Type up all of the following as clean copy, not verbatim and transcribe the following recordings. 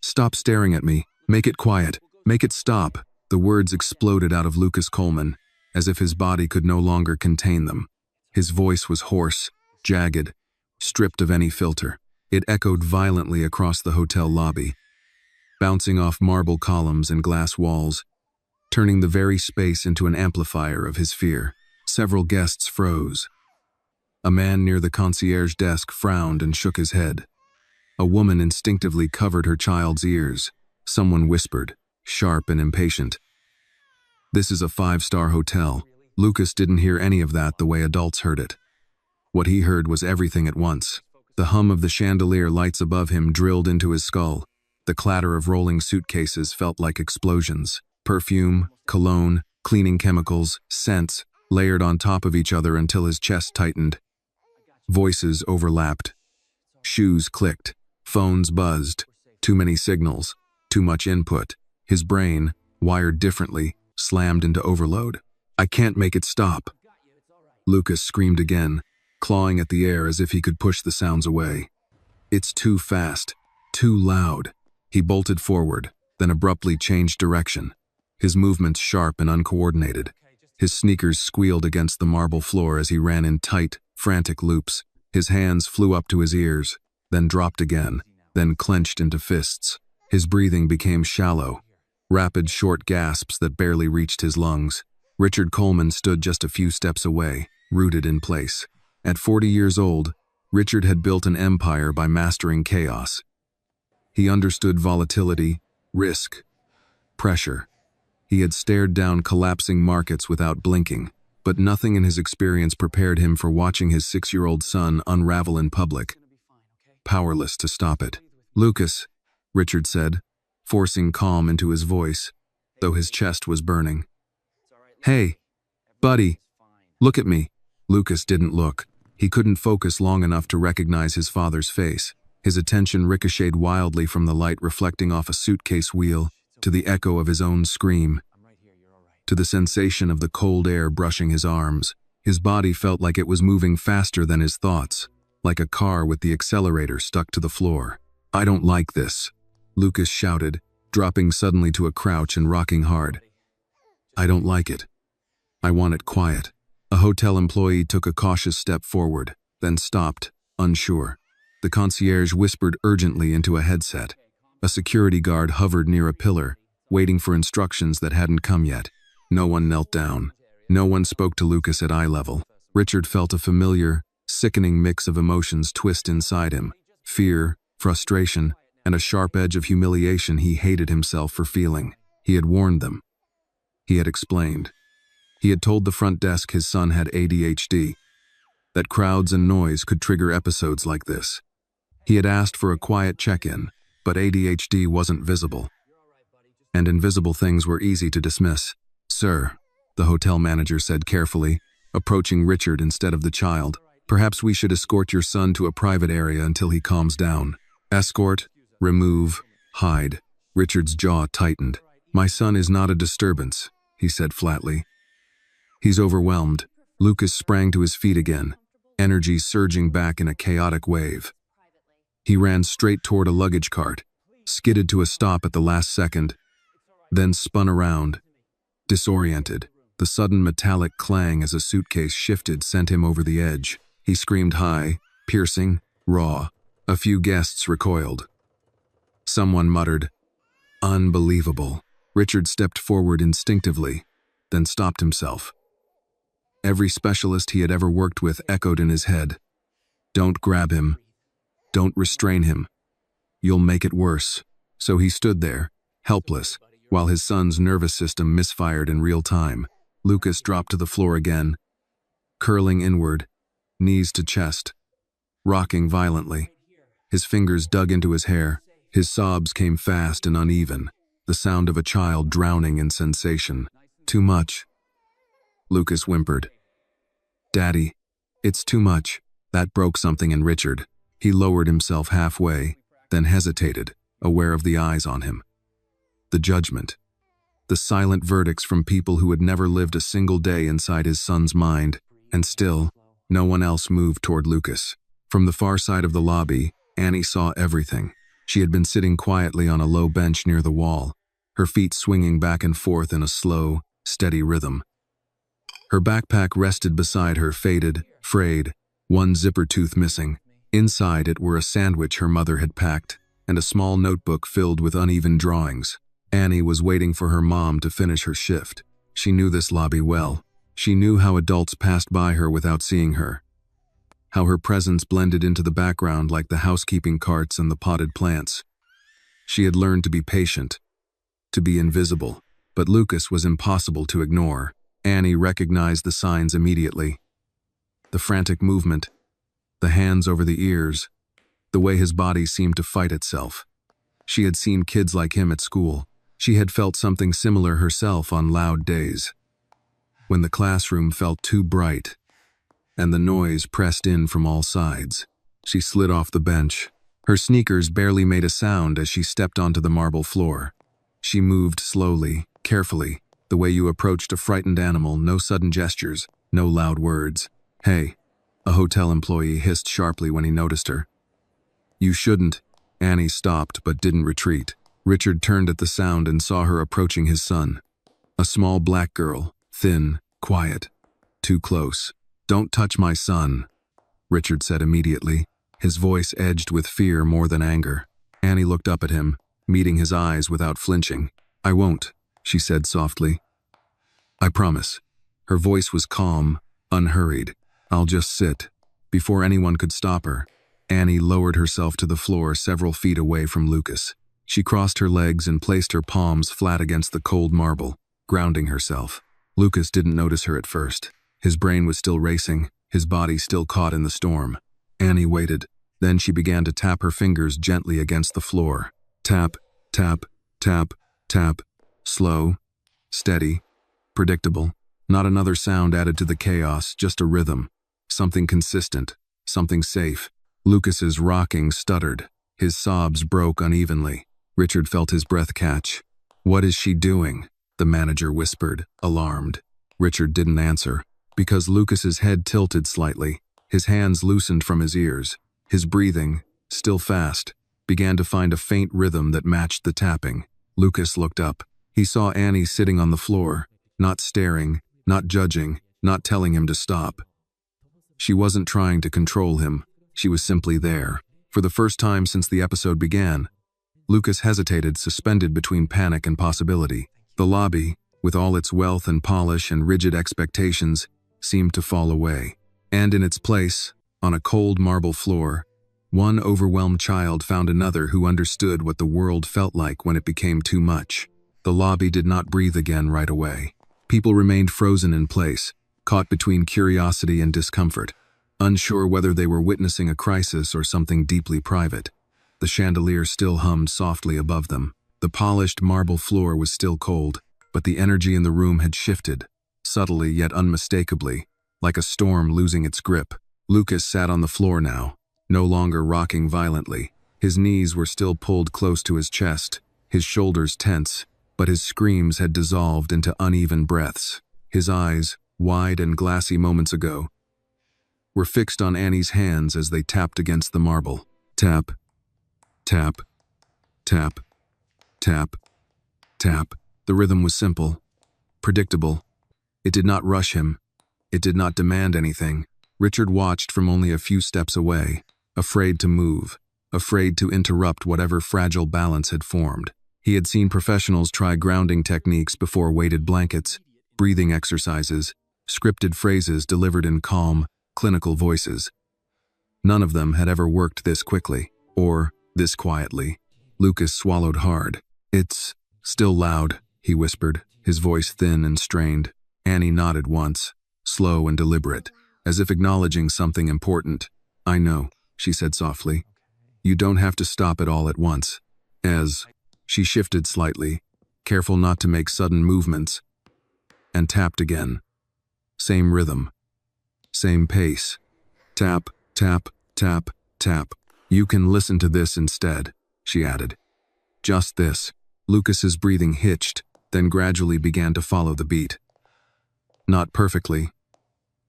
Stop staring at me. Make it quiet. Make it stop." The words exploded out of Lucas Coleman, as if his body could no longer contain them. His voice was hoarse, jagged, stripped of any filter. It echoed violently across the hotel lobby, bouncing off marble columns and glass walls, turning the very space into an amplifier of his fear. Several guests froze. A man near the concierge desk frowned and shook his head. A woman instinctively covered her child's ears. Someone whispered, sharp and impatient, "This is a 5-star hotel." Lucas didn't hear any of that the way adults heard it. What he heard was everything at once. The hum of the chandelier lights above him drilled into his skull. The clatter of rolling suitcases felt like explosions. Perfume, cologne, cleaning chemicals, scents, layered on top of each other until his chest tightened. Voices overlapped. Shoes clicked. Phones buzzed. Too many signals. Too much input. His brain, wired differently, slammed into overload. "I can't make it stop." Lucas screamed again, clawing at the air as if he could push the sounds away. "It's too fast. Too loud." He bolted forward, then abruptly changed direction. His movements sharp and uncoordinated. His sneakers squealed against the marble floor as he ran in tight, frantic loops. His hands flew up to his ears, then dropped again, then clenched into fists. His breathing became shallow, rapid, short gasps that barely reached his lungs. Richard Coleman stood just a few steps away, rooted in place. At 40 years old, Richard had built an empire by mastering chaos. He understood volatility, risk, pressure. He had stared down collapsing markets without blinking, but nothing in his experience prepared him for watching his 6-year-old son unravel in public, powerless to stop it. "Lucas," Richard said, forcing calm into his voice, though his chest was burning. "Hey, buddy, look at me." Lucas didn't look. He couldn't focus long enough to recognize his father's face. His attention ricocheted wildly from the light reflecting off a suitcase wheel to the echo of his own scream, to the sensation of the cold air brushing his arms. His body felt like it was moving faster than his thoughts, like a car with the accelerator stuck to the floor. "I don't like this," Lucas shouted, dropping suddenly to a crouch and rocking hard. "I don't like it. I want it quiet." A hotel employee took a cautious step forward, then stopped, unsure. The concierge whispered urgently into a headset. A security guard hovered near a pillar, waiting for instructions that hadn't come yet. No one knelt down. No one spoke to Lucas at eye level. Richard felt a familiar, sickening mix of emotions twist inside him. Fear, frustration, and a sharp edge of humiliation he hated himself for feeling. He had warned them. He had explained. He had told the front desk his son had ADHD, that crowds and noise could trigger episodes like this. He had asked for a quiet check-in, but ADHD wasn't visible. And invisible things were easy to dismiss. "Sir," the hotel manager said carefully, approaching Richard instead of the child, "perhaps we should escort your son to a private area until he calms down." Escort, remove, hide. Richard's jaw tightened. "My son is not a disturbance," he said flatly. "He's overwhelmed." Lucas sprang to his feet again, energy surging back in a chaotic wave. He ran straight toward a luggage cart, skidded to a stop at the last second, then spun around, disoriented. The sudden metallic clang as a suitcase shifted sent him over the edge. He screamed high, piercing, raw. A few guests recoiled. Someone muttered, "Unbelievable." Richard stepped forward instinctively, then stopped himself. Every specialist he had ever worked with echoed in his head. "Don't grab him. Don't restrain him. You'll make it worse." So he stood there, helpless, while his son's nervous system misfired in real time. Lucas dropped to the floor again, curling inward, knees to chest, rocking violently. His fingers dug into his hair. His sobs came fast and uneven, the sound of a child drowning in sensation. "Too much," Lucas whimpered. "Daddy, it's too much." That broke something in Richard. He lowered himself halfway, then hesitated, aware of the eyes on him. The judgment. The silent verdicts from people who had never lived a single day inside his son's mind. And still, no one else moved toward Lucas. From the far side of the lobby, Annie saw everything. She had been sitting quietly on a low bench near the wall, her feet swinging back and forth in a slow, steady rhythm. Her backpack rested beside her, faded, frayed, one zipper tooth missing. Inside it were a sandwich her mother had packed and a small notebook filled with uneven drawings. Annie was waiting for her mom to finish her shift. She knew this lobby well. She knew how adults passed by her without seeing her, how her presence blended into the background like the housekeeping carts and the potted plants. She had learned to be patient, to be invisible, but Lucas was impossible to ignore. Annie recognized the signs immediately. The frantic movement, the hands over the ears, the way his body seemed to fight itself. She had seen kids like him at school. She had felt something similar herself on loud days, when the classroom felt too bright and the noise pressed in from all sides. She slid off the bench. Her sneakers barely made a sound as she stepped onto the marble floor. She moved slowly, carefully, the way you approached a frightened animal, no sudden gestures, no loud words. "Hey," a hotel employee hissed sharply when he noticed her. "You shouldn't." Annie stopped but didn't retreat. Richard turned at the sound and saw her approaching his son. A small black girl, thin, quiet, too close. "Don't touch my son," Richard said immediately, his voice edged with fear more than anger. Annie looked up at him, meeting his eyes without flinching. "I won't," she said softly. "I promise." Her voice was calm, unhurried. "I'll just sit." Before anyone could stop her, Annie lowered herself to the floor several feet away from Lucas. She crossed her legs and placed her palms flat against the cold marble, grounding herself. Lucas didn't notice her at first. His brain was still racing, his body still caught in the storm. Annie waited. Then she began to tap her fingers gently against the floor. Tap, tap, tap, tap. Slow, steady, predictable. Not another sound added to the chaos, just a rhythm. Something consistent, something safe. Lucas's rocking stuttered. His sobs broke unevenly. Richard felt his breath catch. "What is she doing?" the manager whispered, alarmed. Richard didn't answer, because Lucas's head tilted slightly. His hands loosened from his ears. His breathing, still fast, began to find a faint rhythm that matched the tapping. Lucas looked up. He saw Annie sitting on the floor, not staring, not judging, not telling him to stop. She wasn't trying to control him. She was simply there. For the first time since the episode began, Lucas hesitated, suspended between panic and possibility. The lobby, with all its wealth and polish and rigid expectations, seemed to fall away. And in its place, on a cold marble floor, one overwhelmed child found another who understood what the world felt like when it became too much. The lobby did not breathe again right away. People remained frozen in place, caught between curiosity and discomfort, unsure whether they were witnessing a crisis or something deeply private. The chandelier still hummed softly above them. The polished marble floor was still cold, but the energy in the room had shifted, subtly yet unmistakably, like a storm losing its grip. Lucas sat on the floor now, no longer rocking violently. His knees were still pulled close to his chest, his shoulders tense, but his screams had dissolved into uneven breaths. His eyes, wide and glassy moments ago, were fixed on Annie's hands as they tapped against the marble. Tap, tap, tap, tap, tap. The rhythm was simple, predictable. It did not rush him. It did not demand anything. Richard watched from only a few steps away, afraid to move, afraid to interrupt whatever fragile balance had formed. He had seen professionals try grounding techniques before weighted blankets, breathing exercises, scripted phrases delivered in calm, clinical voices. None of them had ever worked this quickly, or this quietly. Lucas swallowed hard. "It's still loud," he whispered, his voice thin and strained. Annie nodded once, slow and deliberate, as if acknowledging something important. "I know," she said softly. "You don't have to stop it all at once." As she shifted slightly, careful not to make sudden movements, and tapped again. Same rhythm, same pace. Tap, tap, tap, tap. "You can listen to this instead," she added. "Just this." Lucas's breathing hitched, then gradually began to follow the beat. Not perfectly,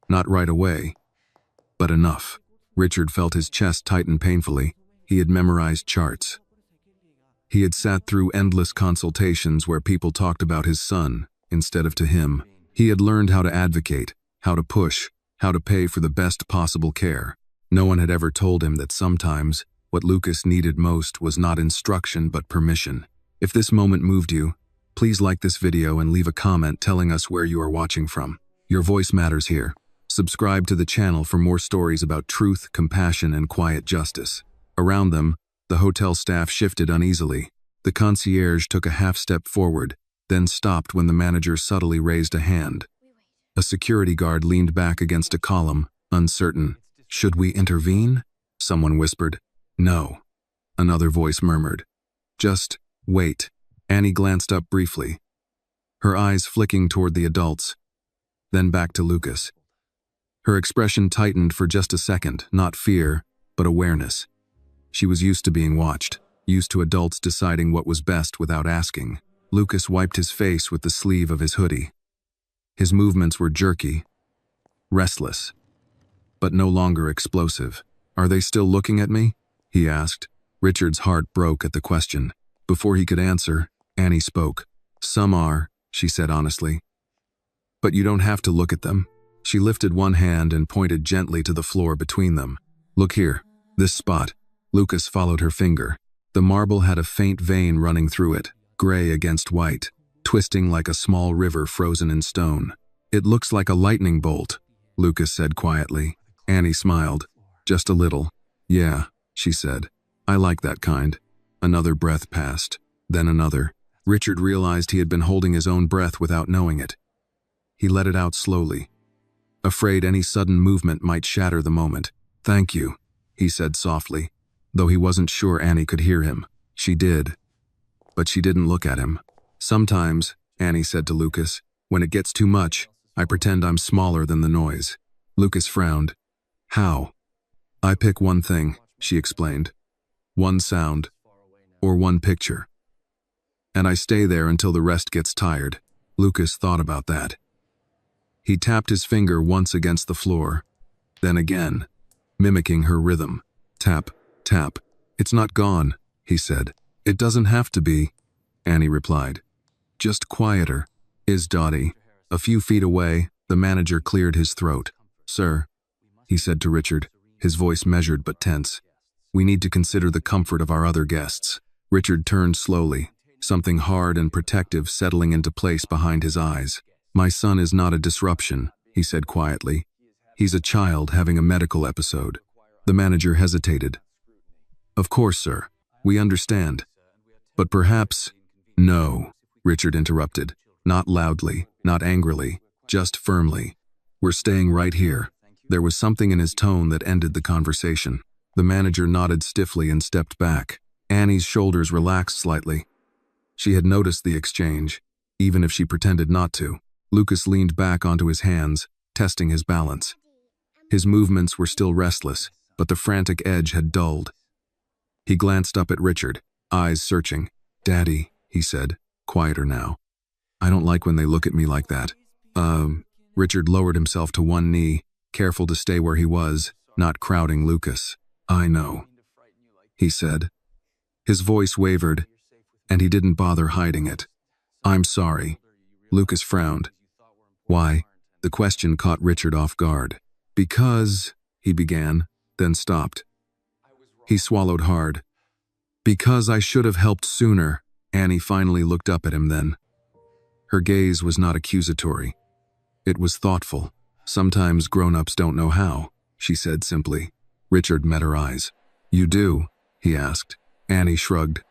not right away, but enough. Richard felt his chest tighten painfully. He had memorized charts, He had sat through endless consultations where people talked about his son instead of to him. He had learned how to advocate, how to push, how to pay for the best possible care. No one had ever told him that sometimes what Lucas needed most was not instruction but permission. If this moment moved you, please like this video and leave a comment telling us where you are watching from. Your voice matters here. Subscribe to the channel for more stories about truth, compassion, and quiet justice. Around them, the hotel staff shifted uneasily. The concierge took a half step forward, then stopped when the manager subtly raised a hand. A security guard leaned back against a column, uncertain. "Should we intervene?" Someone whispered. "No." Another voice murmured. "Just wait." Annie glanced up briefly, her eyes flicking toward the adults, then back to Lucas. Her expression tightened for just a second, not fear, but awareness. She was used to being watched, used to adults deciding what was best without asking. Lucas wiped his face with the sleeve of his hoodie. His movements were jerky, restless, but no longer explosive. "Are they still looking at me?" he asked. Richard's heart broke at the question. Before he could answer, Annie spoke. "Some are," she said honestly. "But you don't have to look at them." She lifted one hand and pointed gently to the floor between them. "Look here, this spot." Lucas followed her finger. The marble had a faint vein running through it, gray against white, twisting like a small river frozen in stone. "It looks like a lightning bolt," Lucas said quietly. Annie smiled. "Just a little." "Yeah," she said. "I like that kind." Another breath passed, then another. Richard realized he had been holding his own breath without knowing it. He let it out slowly, afraid any sudden movement might shatter the moment. "Thank you," he said softly, though he wasn't sure Annie could hear him. She did, but she didn't look at him. "Sometimes," Annie said to Lucas, "when it gets too much, I pretend I'm smaller than the noise." Lucas frowned. "How?" "I pick one thing," she explained. "One sound, or one picture. And I stay there until the rest gets tired." Lucas thought about that. He tapped his finger once against the floor, then again, mimicking her rhythm. Tap, tap. "It's not gone," he said. "It doesn't have to be," Annie replied. "Just quieter." "Is Dottie?" A few feet away, the manager cleared his throat. "Sir," he said to Richard, his voice measured but tense. "We need to consider the comfort of our other guests." Richard turned slowly, something hard and protective settling into place behind his eyes. "My son is not a disruption," he said quietly. "He's a child having a medical episode." The manager hesitated. "Of course, sir. We understand. But perhaps—" "No," Richard interrupted. Not loudly, not angrily, just firmly. "We're staying right here." There was something in his tone that ended the conversation. The manager nodded stiffly and stepped back. Annie's shoulders relaxed slightly. She had noticed the exchange, even if she pretended not to. Lucas leaned back onto his hands, testing his balance. His movements were still restless, but the frantic edge had dulled. He glanced up at Richard, eyes searching. "Daddy," he said, quieter now. "I don't like when they look at me like that." Richard lowered himself to one knee, careful to stay where he was, not crowding Lucas. "I know," he said. His voice wavered, and he didn't bother hiding it. "I'm sorry." Lucas frowned. "Why?" The question caught Richard off guard. "Because," he began, then stopped. He swallowed hard. "Because I should have helped sooner." Annie finally looked up at him then. Her gaze was not accusatory. It was thoughtful. "Sometimes grown-ups don't know how," she said simply. Richard met her eyes. "You do?" he asked. Annie shrugged.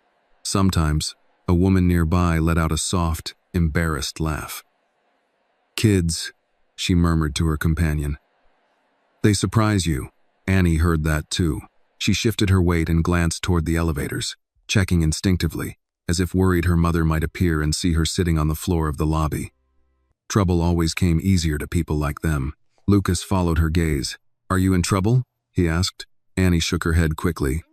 "Sometimes." A woman nearby let out a soft, embarrassed laugh. "Kids," she murmured to her companion. "They surprise you." Annie heard that too. She shifted her weight and glanced toward the elevators, checking instinctively, as if worried her mother might appear and see her sitting on the floor of the lobby. Trouble always came easier to people like them. Lucas followed her gaze. "Are you in trouble?" he asked. Annie shook her head quickly.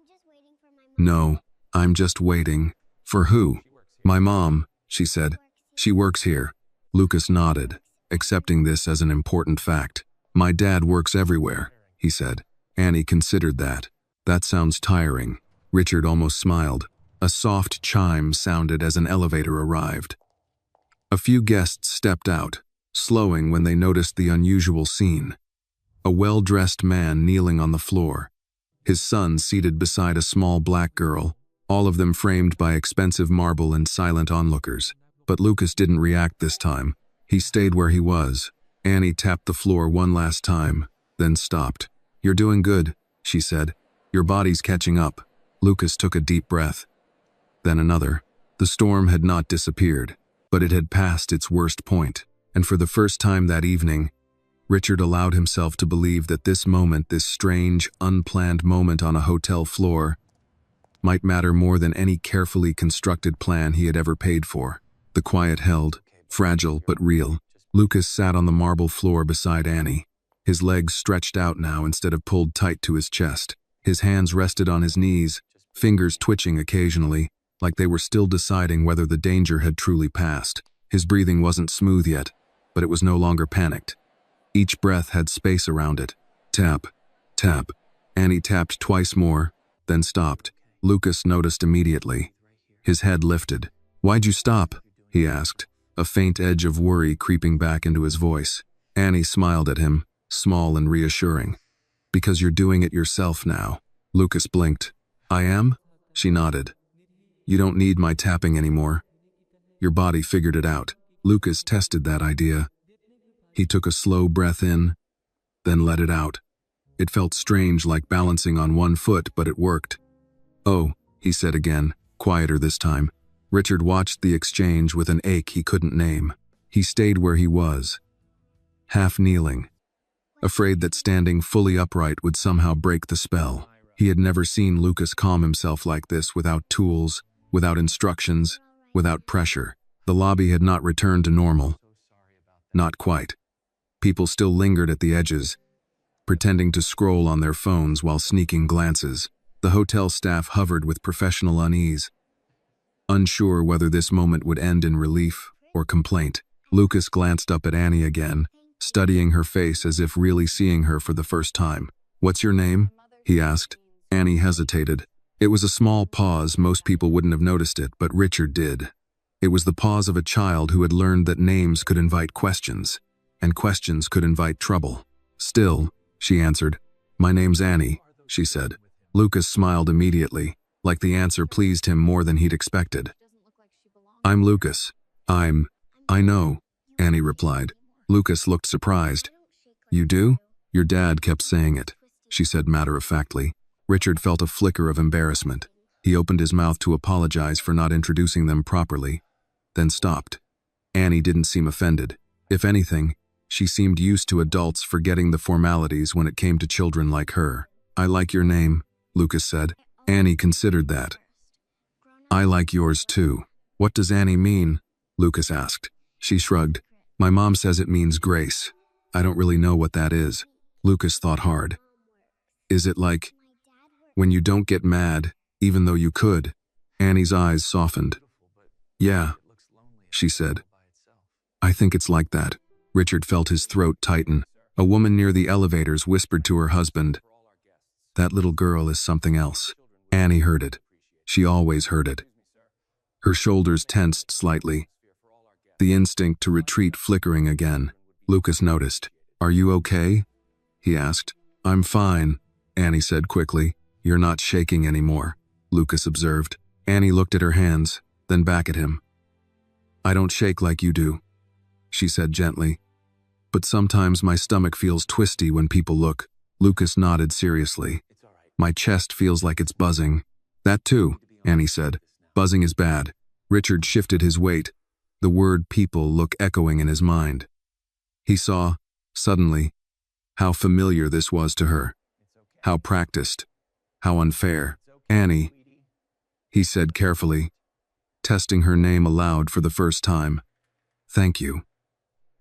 "No, I'm just waiting." "For who?" "My mom," she said. "She works here." Lucas nodded, accepting this as an important fact. "My dad works everywhere," he said. Annie considered that. "That sounds tiring." Richard almost smiled. A soft chime sounded as an elevator arrived. A few guests stepped out, slowing when they noticed the unusual scene. A well-dressed man kneeling on the floor, his son seated beside a small black girl, all of them framed by expensive marble and silent onlookers. But Lucas didn't react this time. He stayed where he was. Annie tapped the floor one last time, then stopped. "You're doing good," she said. "Your body's catching up." Lucas took a deep breath. Then another. The storm had not disappeared, but it had passed its worst point, and for the first time that evening, Richard allowed himself to believe that this moment, this strange, unplanned moment on a hotel floor, might matter more than any carefully constructed plan he had ever paid for. The quiet held, fragile but real. Lucas sat on the marble floor beside Annie. His legs stretched out now instead of pulled tight to his chest. His hands rested on his knees, fingers twitching occasionally, like they were still deciding whether the danger had truly passed. His breathing wasn't smooth yet, but it was no longer panicked. Each breath had space around it. Tap, tap. Annie tapped twice more, then stopped. Lucas noticed immediately. His head lifted. "Why'd you stop?" he asked, a faint edge of worry creeping back into his voice. Annie smiled at him, small and reassuring. "Because you're doing it yourself now." Lucas blinked. "I am?" She nodded. "You don't need my tapping anymore. Your body figured it out." Lucas tested that idea. He took a slow breath in, then let it out. It felt strange, like balancing on one foot, but it worked. "Oh," he said again, quieter this time. Richard watched the exchange with an ache he couldn't name. He stayed where he was, half kneeling, afraid that standing fully upright would somehow break the spell. He had never seen Lucas calm himself like this, without tools, without instructions, without pressure. The lobby had not returned to normal. Not quite. People still lingered at the edges, pretending to scroll on their phones while sneaking glances. The hotel staff hovered with professional unease, unsure whether this moment would end in relief or complaint. Lucas glanced up at Annie again, studying her face as if really seeing her for the first time. "What's your name?" he asked. Annie hesitated. It was a small pause. Most people wouldn't have noticed it, but Richard did. It was the pause of a child who had learned that names could invite questions, and questions could invite trouble. "Still," she answered. "My name's Annie," she said. Lucas smiled immediately, like the answer pleased him more than he'd expected. "I'm Lucas. I know," Annie replied. Lucas looked surprised. "You do?" "Your dad kept saying it," she said matter-of-factly. Richard felt a flicker of embarrassment. He opened his mouth to apologize for not introducing them properly, then stopped. Annie didn't seem offended. If anything, she seemed used to adults forgetting the formalities when it came to children like her. "I like your name," Lucas said. Annie considered that. "I like yours too." "What does Annie mean?" Lucas asked. She shrugged. "My mom says it means grace. I don't really know what that is." Lucas thought hard. "Is it like when you don't get mad, even though you could?" Annie's eyes softened. "Yeah," she said. "I think it's like that." Richard felt his throat tighten. A woman near the elevators whispered to her husband, "That little girl is something else." Annie heard it. She always heard it. Her shoulders tensed slightly, the instinct to retreat flickering again. Lucas noticed. "Are you okay?" he asked. "I'm fine," Annie said quickly. "You're not shaking anymore," Lucas observed. Annie looked at her hands, then back at him. "I don't shake like you do," she said gently. "But sometimes my stomach feels twisty when people look." Lucas nodded seriously. "My chest feels like it's buzzing." "That too," Annie said. "Buzzing is bad." Richard shifted his weight, the word "people" look echoing in his mind. He saw, suddenly, how familiar this was to her. How practiced. How unfair. "Annie," he said carefully, testing her name aloud for the first time. "Thank you."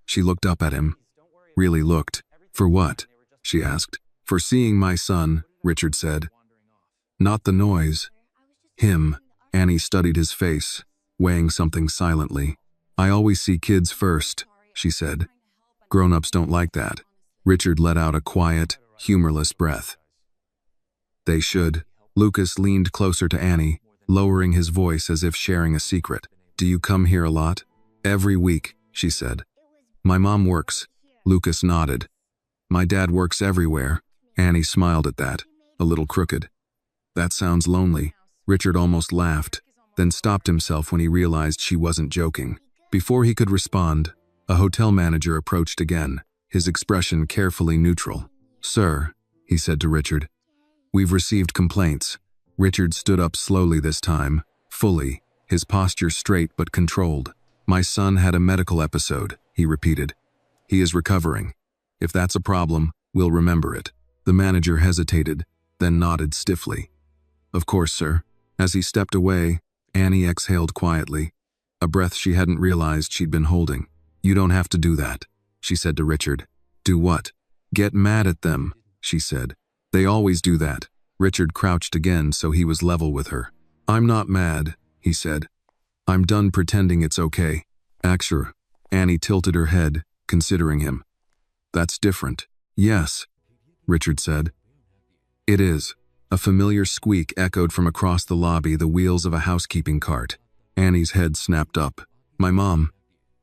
She looked up at him. Really looked. "For what?" she asked. "For seeing my son," Richard said. "Not the noise. Him." Annie studied his face, weighing something silently. "I always see kids first," she said. "Grown-ups don't like that." Richard let out a quiet, humorless breath. "They should." Lucas leaned closer to Annie, lowering his voice as if sharing a secret. "Do you come here a lot?" "Every week," she said. "My mom works." Lucas nodded. "My dad works everywhere." Annie smiled at that, a little crooked. "That sounds lonely." Richard almost laughed, then stopped himself when he realized she wasn't joking. Before he could respond, a hotel manager approached again, his expression carefully neutral. "Sir," he said to Richard, "we've received complaints." Richard stood up slowly this time, fully, his posture straight but controlled. "My son had a medical episode," he repeated. "He is recovering. If that's a problem, we'll remember it." The manager hesitated, then nodded stiffly. "Of course, sir." As he stepped away, Annie exhaled quietly, a breath she hadn't realized she'd been holding. "You don't have to do that," she said to Richard. "Do what?" "Get mad at them," she said. "They always do that." Richard crouched again so he was level with her. "I'm not mad," he said. "I'm done pretending it's okay." "Actually," Annie tilted her head, considering him. "That's different." "Yes," Richard said. "It is." A familiar squeak echoed from across the lobby, the wheels of a housekeeping cart. Annie's head snapped up. "My mom,"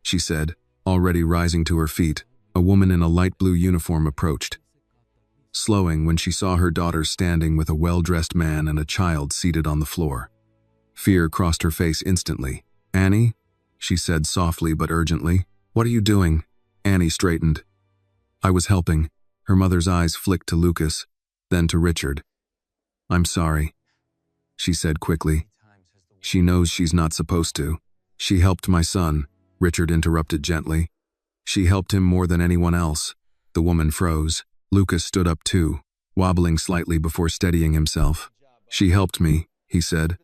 she said, already rising to her feet. A woman in a light blue uniform approached, slowing when she saw her daughter standing with a well-dressed man and a child seated on the floor. Fear crossed her face instantly. "Annie?" she said softly but urgently. "What are you doing?" Annie straightened. "I was helping." Her mother's eyes flicked to Lucas, then to Richard. "I'm sorry," she said quickly. "She knows she's not supposed to." "She helped my son," Richard interrupted gently. "She helped him more than anyone else." The woman froze. Lucas stood up too, wobbling slightly before steadying himself. "She helped me," he said.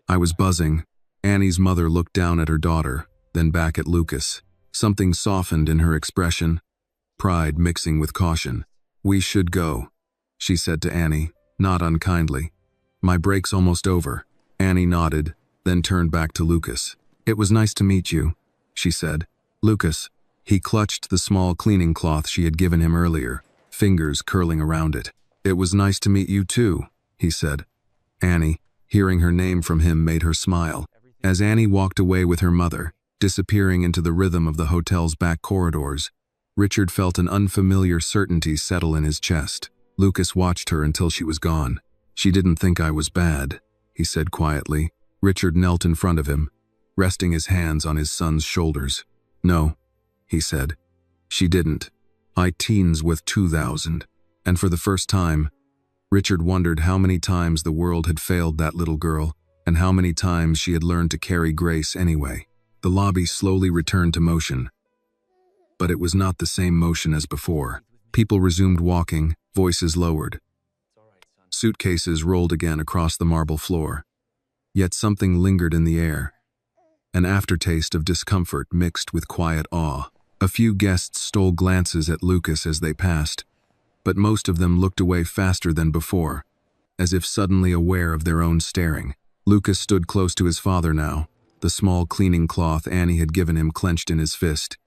"I was buzzing." Annie's mother looked down at her daughter, then back at Lucas. Something softened in her expression, pride mixing with caution. "We should go," she said to Annie, not unkindly. "My break's almost over." Annie nodded, then turned back to Lucas. "It was nice to meet you," she said. "Lucas." He clutched the small cleaning cloth she had given him earlier, fingers curling around it. "It was nice to meet you too," he said. Annie, hearing her name from him, made her smile. As Annie walked away with her mother, disappearing into the rhythm of the hotel's back corridors, Richard felt an unfamiliar certainty settle in his chest. Lucas watched her until she was gone. "She didn't think I was bad," he said quietly. Richard knelt in front of him, resting his hands on his son's shoulders. "No," he said. "She didn't. I teens with 2000. And for the first time, Richard wondered how many times the world had failed that little girl, and how many times she had learned to carry grace anyway. The lobby slowly returned to motion. But it was not the same motion as before. People resumed walking, voices lowered. Suitcases rolled again across the marble floor. Yet something lingered in the air, an aftertaste of discomfort mixed with quiet awe. A few guests stole glances at Lucas as they passed, but most of them looked away faster than before, as if suddenly aware of their own staring. Lucas stood close to his father now, the small cleaning cloth Annie had given him clenched in his fist.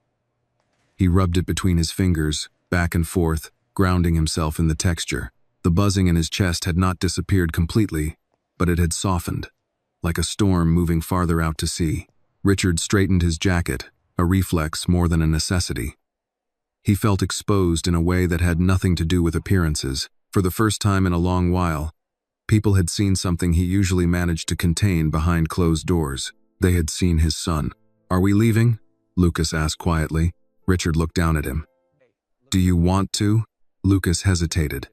He rubbed it between his fingers, back and forth, grounding himself in the texture. The buzzing in his chest had not disappeared completely, but it had softened, like a storm moving farther out to sea. Richard straightened his jacket, a reflex more than a necessity. He felt exposed in a way that had nothing to do with appearances. For the first time in a long while, people had seen something he usually managed to contain behind closed doors. They had seen his son. "Are we leaving?" Lucas asked quietly. Richard looked down at him. "Do you want to?" Lucas hesitated.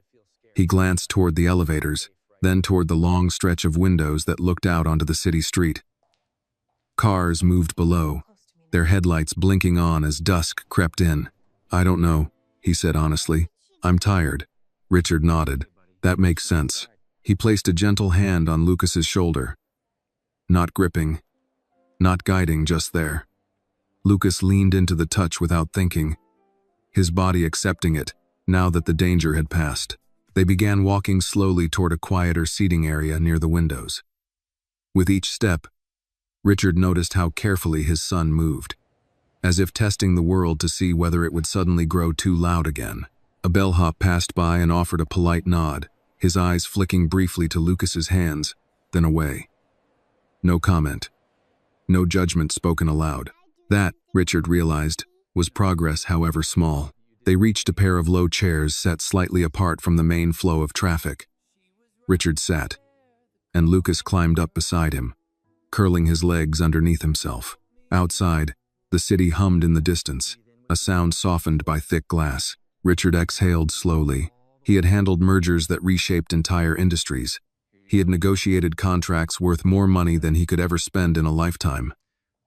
He glanced toward the elevators, then toward the long stretch of windows that looked out onto the city street. Cars moved below, their headlights blinking on as dusk crept in. "I don't know," he said honestly. "I'm tired." Richard nodded. "That makes sense." He placed a gentle hand on Lucas's shoulder. Not gripping, not guiding, just there. Lucas leaned into the touch without thinking, his body accepting it, now that the danger had passed. They began walking slowly toward a quieter seating area near the windows. With each step, Richard noticed how carefully his son moved, as if testing the world to see whether it would suddenly grow too loud again. A bellhop passed by and offered a polite nod, his eyes flicking briefly to Lucas's hands, then away. No comment. No judgment spoken aloud. That, Richard realized, was progress, however small. They reached a pair of low chairs set slightly apart from the main flow of traffic. Richard sat, and Lucas climbed up beside him, curling his legs underneath himself. Outside, the city hummed in the distance, a sound softened by thick glass. Richard exhaled slowly. He had handled mergers that reshaped entire industries. He had negotiated contracts worth more money than he could ever spend in a lifetime.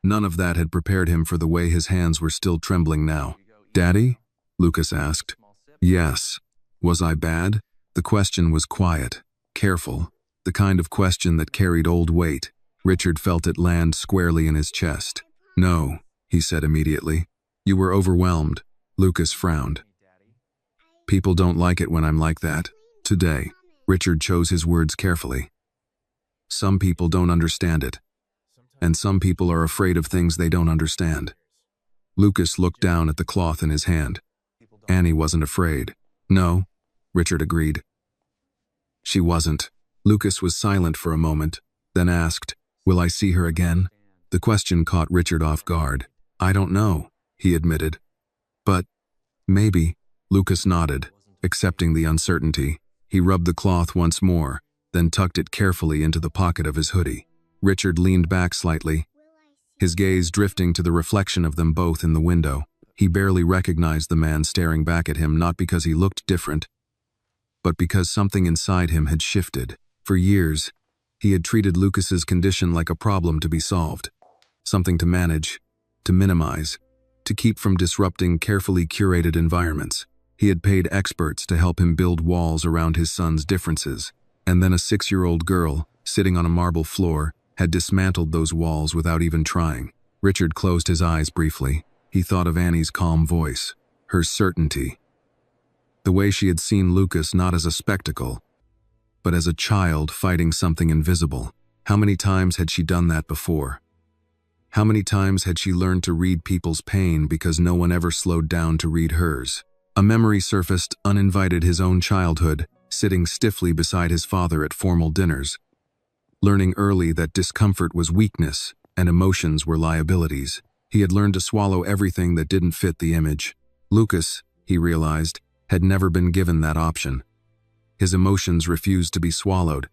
None of that had prepared him for the way his hands were still trembling now. "Daddy?" Lucas asked. "Yes. Was I bad?" The question was quiet, careful, the kind of question that carried old weight. Richard felt it land squarely in his chest. "No," he said immediately. "You were overwhelmed." Lucas frowned. "People don't like it when I'm like that." Today, Richard chose his words carefully. "Some people don't understand it, and some people are afraid of things they don't understand." Lucas looked down at the cloth in his hand. Annie wasn't afraid. "No," Richard agreed. "She wasn't." Lucas was silent for a moment, then asked, "Will I see her again?" The question caught Richard off guard. "I don't know," he admitted. "But maybe." Lucas nodded, accepting the uncertainty. He rubbed the cloth once more, then tucked it carefully into the pocket of his hoodie. Richard leaned back slightly, his gaze drifting to the reflection of them both in the window. He barely recognized the man staring back at him, not because he looked different, but because something inside him had shifted. For years, he had treated Lucas's condition like a problem to be solved, something to manage, to minimize, to keep from disrupting carefully curated environments. He had paid experts to help him build walls around his son's differences, and then a 6-year-old girl, sitting on a marble floor, had dismantled those walls without even trying. Richard closed his eyes briefly. He thought of Annie's calm voice, her certainty, the way she had seen Lucas not as a spectacle, but as a child fighting something invisible. How many times had she done that before? How many times had she learned to read people's pain because no one ever slowed down to read hers? A memory surfaced uninvited, his own childhood, sitting stiffly beside his father at formal dinners, learning early that discomfort was weakness and emotions were liabilities. He had learned to swallow everything that didn't fit the image. Lucas, he realized, had never been given that option. His emotions refused to be swallowed.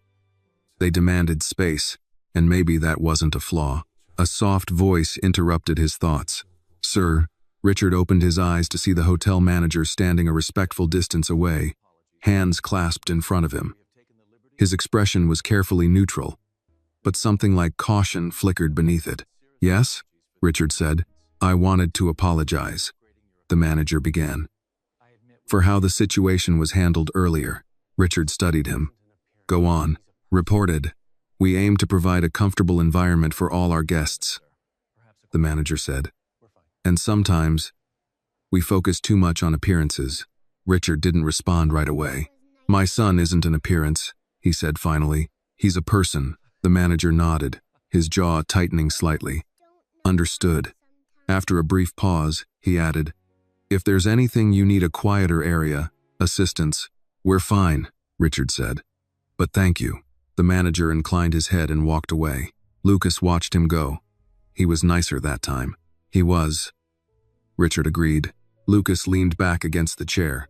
They demanded space, and maybe that wasn't a flaw. A soft voice interrupted his thoughts. "Sir." Richard opened his eyes to see the hotel manager standing a respectful distance away, hands clasped in front of him. His expression was carefully neutral, but something like caution flickered beneath it. "Yes?" Richard said. "I wanted to apologize," the manager began, "for how the situation was handled earlier." Richard studied him. "Go on." Reported, "We aim to provide a comfortable environment for all our guests," the manager said. "And sometimes, we focus too much on appearances." Richard didn't respond right away. "My son isn't an appearance," he said finally. "He's a person." The manager nodded, his jaw tightening slightly. "Understood." After a brief pause, he added, "If there's anything you need, a quieter area, assistance, we're fine," Richard said. "But thank you." The manager inclined his head and walked away. Lucas watched him go. He was nicer that time. He was. Richard agreed. Lucas leaned back against the chair.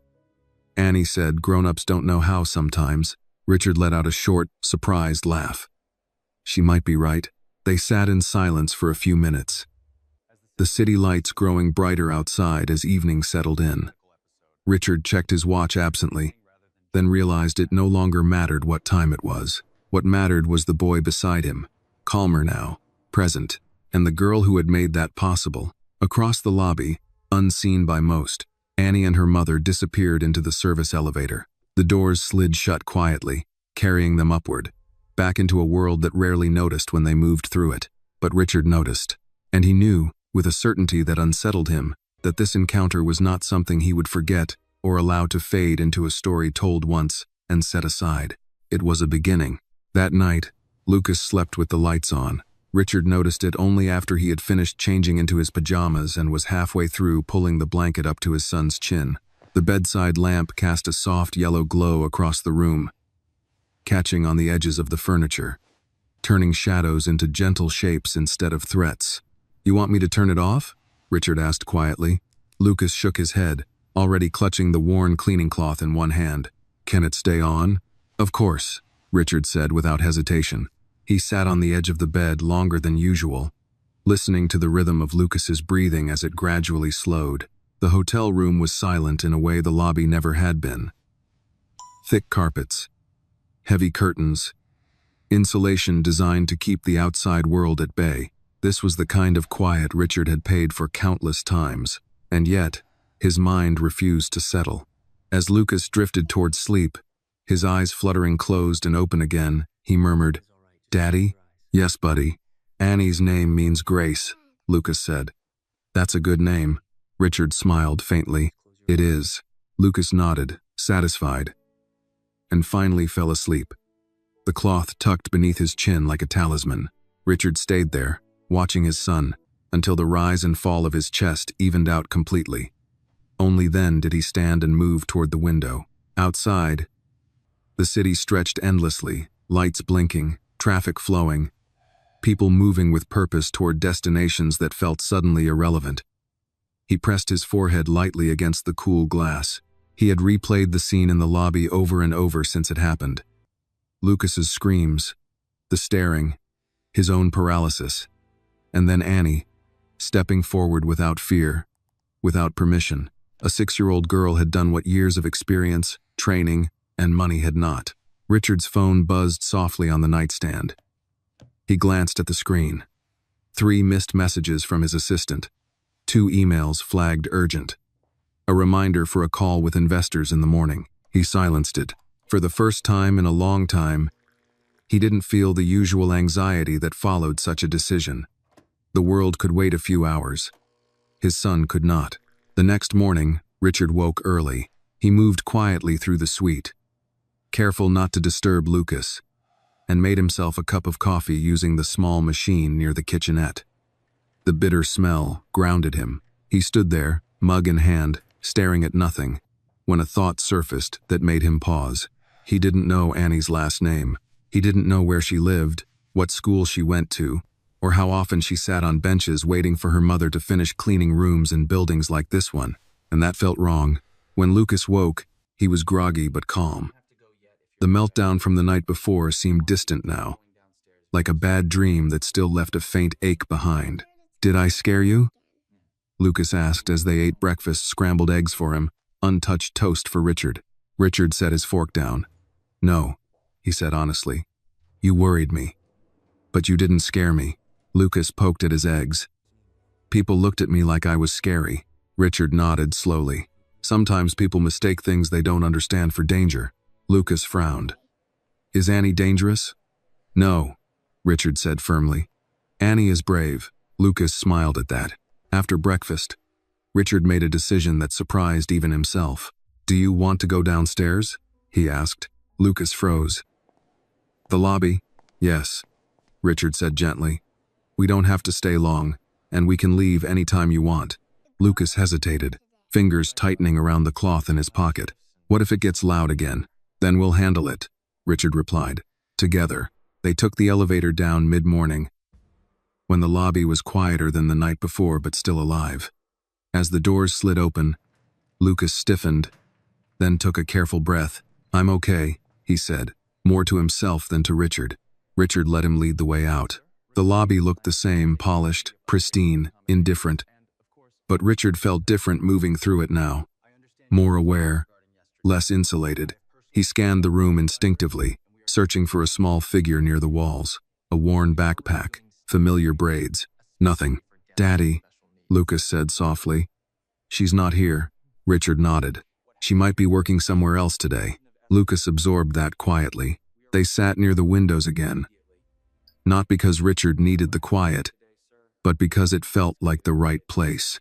"Annie said grown-ups don't know how sometimes." Richard let out a short, surprised laugh. She might be right. They sat in silence for a few minutes, the city lights growing brighter outside as evening settled in. Richard checked his watch absently, then realized it no longer mattered what time it was. What mattered was the boy beside him, calmer now, present, and the girl who had made that possible. Across the lobby, unseen by most, Annie and her mother disappeared into the service elevator. The doors slid shut quietly, carrying them upward, back into a world that rarely noticed when they moved through it. But Richard noticed, and he knew, with a certainty that unsettled him, that this encounter was not something he would forget or allow to fade into a story told once and set aside. It was a beginning. That night, Lucas slept with the lights on. Richard noticed it only after he had finished changing into his pajamas and was halfway through pulling the blanket up to his son's chin. The bedside lamp cast a soft yellow glow across the room, catching on the edges of the furniture. turning shadows into gentle shapes instead of threats. "You want me to turn it off?" Richard asked quietly. Lucas shook his head, already clutching the worn cleaning cloth in one hand. "Can it stay on?" "Of course," Richard said without hesitation. He sat on the edge of the bed longer than usual, listening to the rhythm of Lucas's breathing as it gradually slowed. The hotel room was silent in a way the lobby never had been. Thick carpets, heavy curtains, insulation designed to keep the outside world at bay. This was the kind of quiet Richard had paid for countless times, and yet, his mind refused to settle. As Lucas drifted toward sleep, his eyes fluttering closed and open again, he murmured, "Daddy?" "Yes, buddy. Annie's name means grace," Lucas said. "That's a good name." Richard smiled faintly. "It is." Lucas nodded, satisfied, and finally fell asleep. The cloth tucked beneath his chin like a talisman. Richard stayed there, watching his son, until the rise and fall of his chest evened out completely. Only then did he stand and move toward the window. Outside, the city stretched endlessly, lights blinking, traffic flowing, people moving with purpose toward destinations that felt suddenly irrelevant. He pressed his forehead lightly against the cool glass. He had replayed the scene in the lobby over and over since it happened. Lucas's screams, the staring, his own paralysis, and then Annie, stepping forward without fear, without permission. A 6-year-old girl had done what years of experience, training, and money had not. Richard's phone buzzed softly on the nightstand. He glanced at the screen. 3 missed messages from his assistant. 2 emails flagged urgent. A reminder for a call with investors in the morning. He silenced it. For the first time in a long time, he didn't feel the usual anxiety that followed such a decision. The world could wait a few hours. His son could not. The next morning, Richard woke early. He moved quietly through the suite, careful not to disturb Lucas, and made himself a cup of coffee using the small machine near the kitchenette. The bitter smell grounded him. He stood there, mug in hand, staring at nothing, when a thought surfaced that made him pause. He didn't know Annie's last name. He didn't know where she lived, what school she went to, or how often she sat on benches waiting for her mother to finish cleaning rooms in buildings like this one, and that felt wrong. When Lucas woke, he was groggy but calm. The meltdown from the night before seemed distant now, like a bad dream that still left a faint ache behind. "Did I scare you?" Lucas asked as they ate breakfast, scrambled eggs for him, untouched toast for Richard. Richard set his fork down. "No," he said honestly. "You worried me. But you didn't scare me." Lucas poked at his eggs. "People looked at me like I was scary." Richard nodded slowly. "Sometimes people mistake things they don't understand for danger." Lucas frowned. "Is Annie dangerous?" "No," Richard said firmly. "Annie is brave." Lucas smiled at that. After breakfast, Richard made a decision that surprised even himself. "Do you want to go downstairs?" he asked. Lucas froze. "The lobby?" "Yes," Richard said gently. "We don't have to stay long, and we can leave any time you want." Lucas hesitated, fingers tightening around the cloth in his pocket. "What if it gets loud again?" "Then we'll handle it," Richard replied. Together, they took the elevator down mid-morning, when the lobby was quieter than the night before but still alive. As the doors slid open, Lucas stiffened, then took a careful breath. "I'm okay," he said, more to himself than to Richard. Richard let him lead the way out. The lobby looked the same, polished, pristine, indifferent. But Richard felt different moving through it now. More aware, less insulated. He scanned the room instinctively, searching for a small figure near the walls. A worn backpack, familiar braids. Nothing. "Daddy," Lucas said softly. "She's not here." Richard nodded. "She might be working somewhere else today." Lucas absorbed that quietly. They sat near the windows again. Not because Richard needed the quiet, but because it felt like the right place.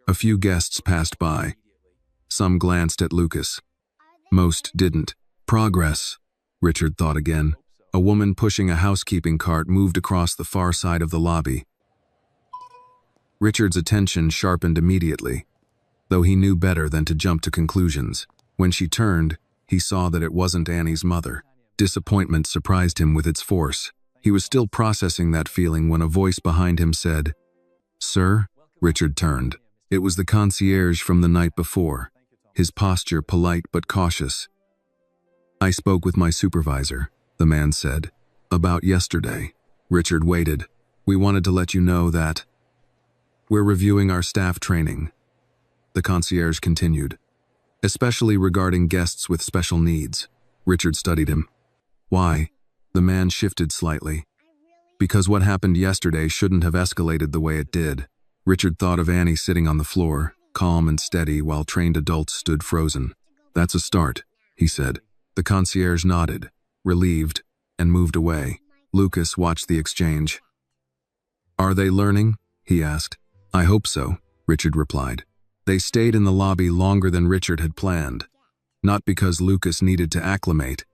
A few guests passed by. Some glanced at Lucas. Most didn't. "Progress," Richard thought again. A woman pushing a housekeeping cart moved across the far side of the lobby. Richard's attention sharpened immediately, though he knew better than to jump to conclusions. When she turned, he saw that it wasn't Annie's mother. Disappointment surprised him with its force. He was still processing that feeling when a voice behind him said, "Sir?" Richard turned. It was the concierge from the night before, his posture polite but cautious. "I spoke with my supervisor," the man said. "About yesterday." Richard waited. "We wanted to let you know that we're reviewing our staff training," the concierge continued, "especially regarding guests with special needs." Richard studied him. "Why?" The man shifted slightly. "Because what happened yesterday shouldn't have escalated the way it did." Richard thought of Annie sitting on the floor, calm and steady, while trained adults stood frozen. "That's a start," he said. The concierge nodded, relieved, and moved away. Lucas watched the exchange. "Are they learning?" he asked. "I hope so," Richard replied. They stayed in the lobby longer than Richard had planned, not because Lucas needed to acclimate,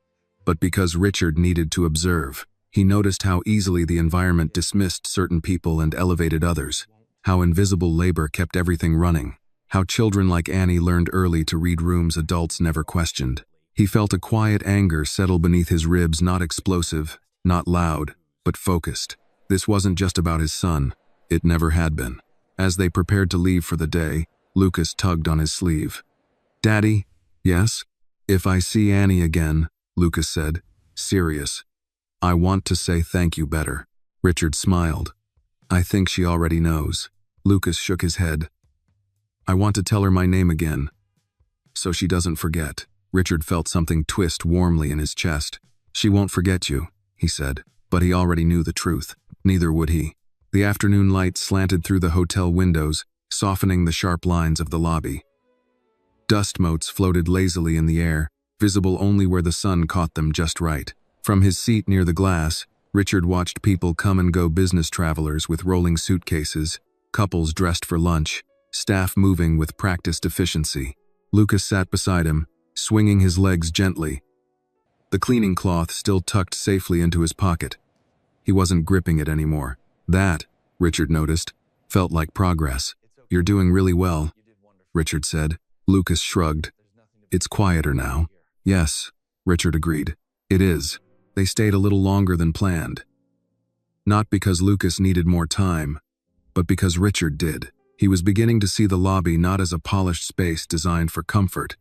but because Richard needed to observe. He noticed how easily the environment dismissed certain people and elevated others, how invisible labor kept everything running, how children like Annie learned early to read rooms adults never questioned. He felt a quiet anger settle beneath his ribs, not explosive, not loud, but focused. This wasn't just about his son. It never had been. As they prepared to leave for the day, Lucas tugged on his sleeve. "Daddy?" "Yes?" "If I see Annie again," Lucas said, serious, "I want to say thank you better." Richard smiled. "I think she already knows." Lucas shook his head. "I want to tell her my name again, so she doesn't forget." Richard felt something twist warmly in his chest. "She won't forget you," he said, but he already knew the truth. Neither would he. The afternoon light slanted through the hotel windows, softening the sharp lines of the lobby. Dust motes floated lazily in the air, visible only where the sun caught them just right. From his seat near the glass, Richard watched people come and go, business travelers with rolling suitcases, couples dressed for lunch, staff moving with practiced efficiency. Lucas sat beside him, swinging his legs gently, the cleaning cloth still tucked safely into his pocket. He wasn't gripping it anymore. That, Richard noticed, felt like progress. "You're doing really well," Richard said. Lucas shrugged. "It's quieter now." "Yes," Richard agreed. "It is." They stayed a little longer than planned. Not because Lucas needed more time, but because Richard did. He was beginning to see the lobby not as a polished space designed for comfort,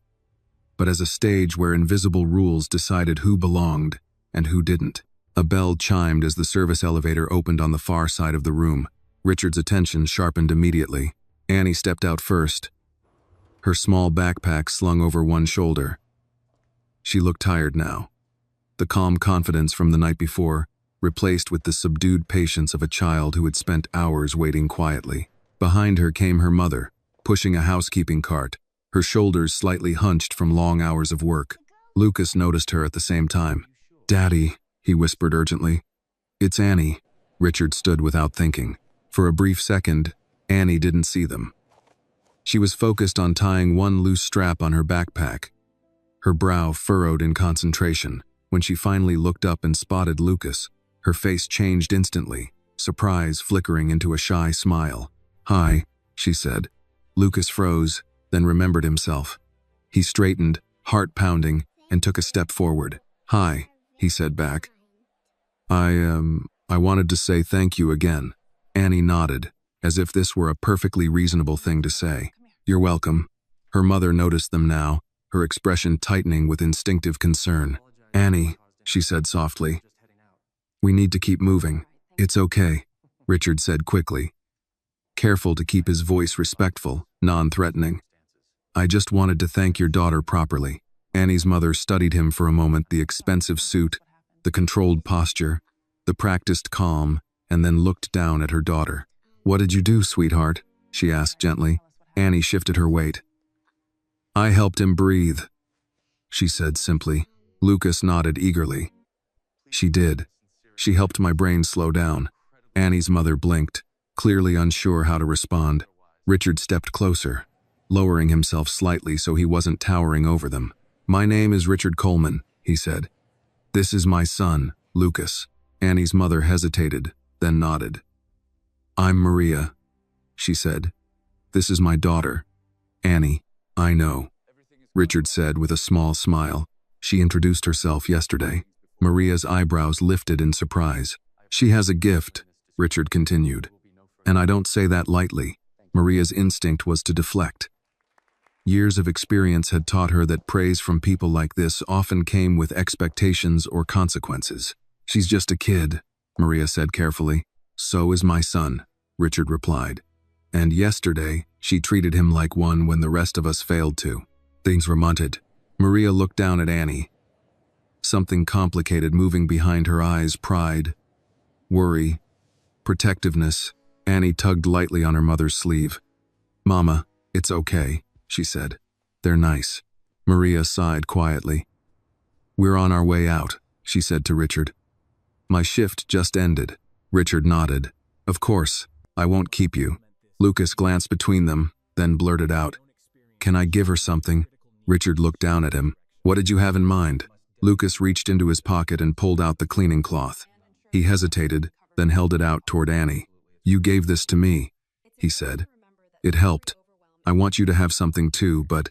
but as a stage where invisible rules decided who belonged and who didn't. A bell chimed as the service elevator opened on the far side of the room. Richard's attention sharpened immediately. Annie stepped out first, her small backpack slung over one shoulder. She looked tired now. The calm confidence from the night before, replaced with the subdued patience of a child who had spent hours waiting quietly. Behind her came her mother, pushing a housekeeping cart, her shoulders slightly hunched from long hours of work. Lucas noticed her at the same time. "Daddy," he whispered urgently. "It's Annie." Richard stood without thinking. For a brief second, Annie didn't see them. She was focused on tying one loose strap on her backpack, her brow furrowed in concentration. When she finally looked up and spotted Lucas, her face changed instantly, surprise flickering into a shy smile. "Hi," she said. Lucas froze, then remembered himself. He straightened, heart pounding, and took a step forward. "Hi," he said back. I wanted to say thank you again." Annie nodded, as if this were a perfectly reasonable thing to say. "You're welcome." Her mother noticed them now, her expression tightening with instinctive concern. "Annie," she said softly, "we need to keep moving." "It's okay," Richard said quickly, careful to keep his voice respectful, non-threatening. "I just wanted to thank your daughter properly." Annie's mother studied him for a moment, the expensive suit, the controlled posture, the practiced calm, and then looked down at her daughter. "What did you do, sweetheart?" she asked gently. Annie shifted her weight. "I helped him breathe," she said simply. Lucas nodded eagerly. "She did. She helped my brain slow down." Annie's mother blinked, clearly unsure how to respond. Richard stepped closer, lowering himself slightly so he wasn't towering over them. "My name is Richard Coleman," he said. "This is my son, Lucas." Annie's mother hesitated, then nodded. "I'm Maria," she said. "This is my daughter, Annie." "I know," Richard said with a small smile. "She introduced herself yesterday." Maria's eyebrows lifted in surprise. She has a gift, Richard continued. And I don't say that lightly. Maria's instinct was to deflect. Years of experience had taught her that praise from people like this often came with expectations or consequences. She's just a kid, Maria said carefully. So is my son, Richard replied. And yesterday, she treated him like one when the rest of us failed to. Things were muttered. Maria looked down at Annie. Something complicated moving behind her eyes: pride, worry, protectiveness. Annie tugged lightly on her mother's sleeve. Mama, it's okay, she said. They're nice. Maria sighed quietly. We're on our way out, she said to Richard. My shift just ended. Richard nodded. Of course, I won't keep you. Lucas glanced between them, then blurted out. Can I give her something? Richard looked down at him. What did you have in mind? Lucas reached into his pocket and pulled out the cleaning cloth. He hesitated, then held it out toward Annie. You gave this to me, he said. It helped. I want you to have something too, but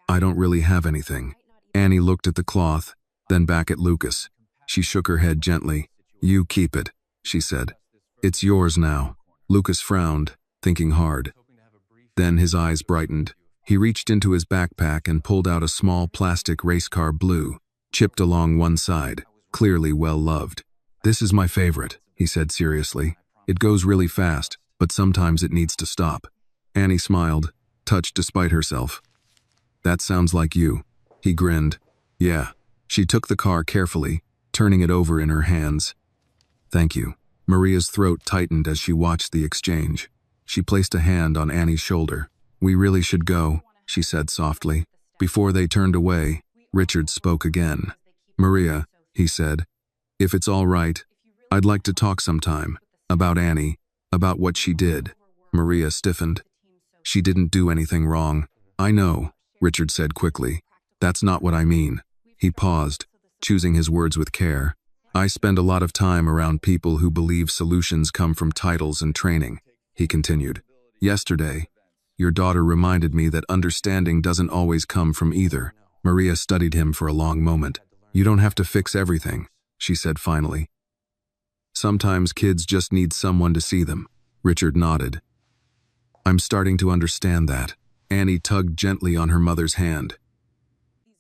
I don't really have anything. Annie looked at the cloth, then back at Lucas. She shook her head gently. You keep it, she said. It's yours now. Lucas frowned, thinking hard. Then his eyes brightened. He reached into his backpack and pulled out a small plastic race car, blue, chipped along one side, clearly well loved. This is my favorite, he said seriously. It goes really fast, but sometimes it needs to stop. Annie smiled, touched despite herself. That sounds like you. He grinned. Yeah. She took the car carefully, turning it over in her hands. Thank you. Maria's throat tightened as she watched the exchange. She placed a hand on Annie's shoulder. We really should go, she said softly. Before they turned away, Richard spoke again. Maria, he said, if it's all right, I'd like to talk sometime. About Annie, about what she did. Maria stiffened. She didn't do anything wrong. I know, Richard said quickly. That's not what I mean. He paused, choosing his words with care. I spend a lot of time around people who believe solutions come from titles and training, he continued. Yesterday, your daughter reminded me that understanding doesn't always come from either. Maria studied him for a long moment. You don't have to fix everything, she said finally. Sometimes kids just need someone to see them. Richard nodded. I'm starting to understand that. Annie tugged gently on her mother's hand.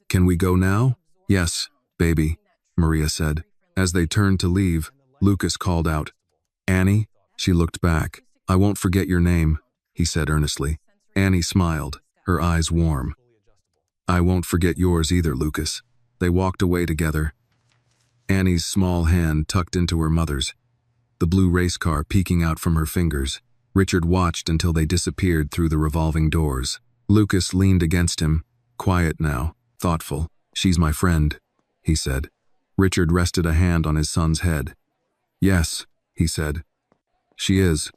Can we go now? Yes, baby, Maria said. As they turned to leave, Lucas called out. Annie? She looked back. I won't forget your name, he said earnestly. Annie smiled, her eyes warm. I won't forget yours either, Lucas. They walked away together. Annie's small hand tucked into her mother's, the blue race car peeking out from her fingers. Richard watched until they disappeared through the revolving doors. Lucas leaned against him, quiet now, thoughtful. She's my friend, he said. Richard rested a hand on his son's head. Yes, he said. She is.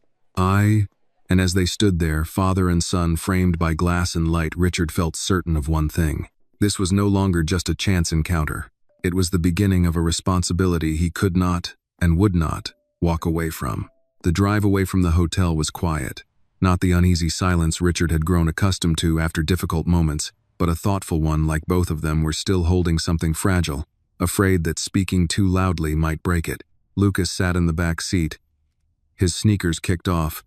And as they stood there, father and son framed by glass and light, Richard felt certain of one thing. This was no longer just a chance encounter. It was the beginning of a responsibility he could not, and would not, walk away from. The drive away from the hotel was quiet. Not the uneasy silence Richard had grown accustomed to after difficult moments, but a thoughtful one, like both of them were still holding something fragile, afraid that speaking too loudly might break it. Lucas sat in the back seat, his sneakers kicked off,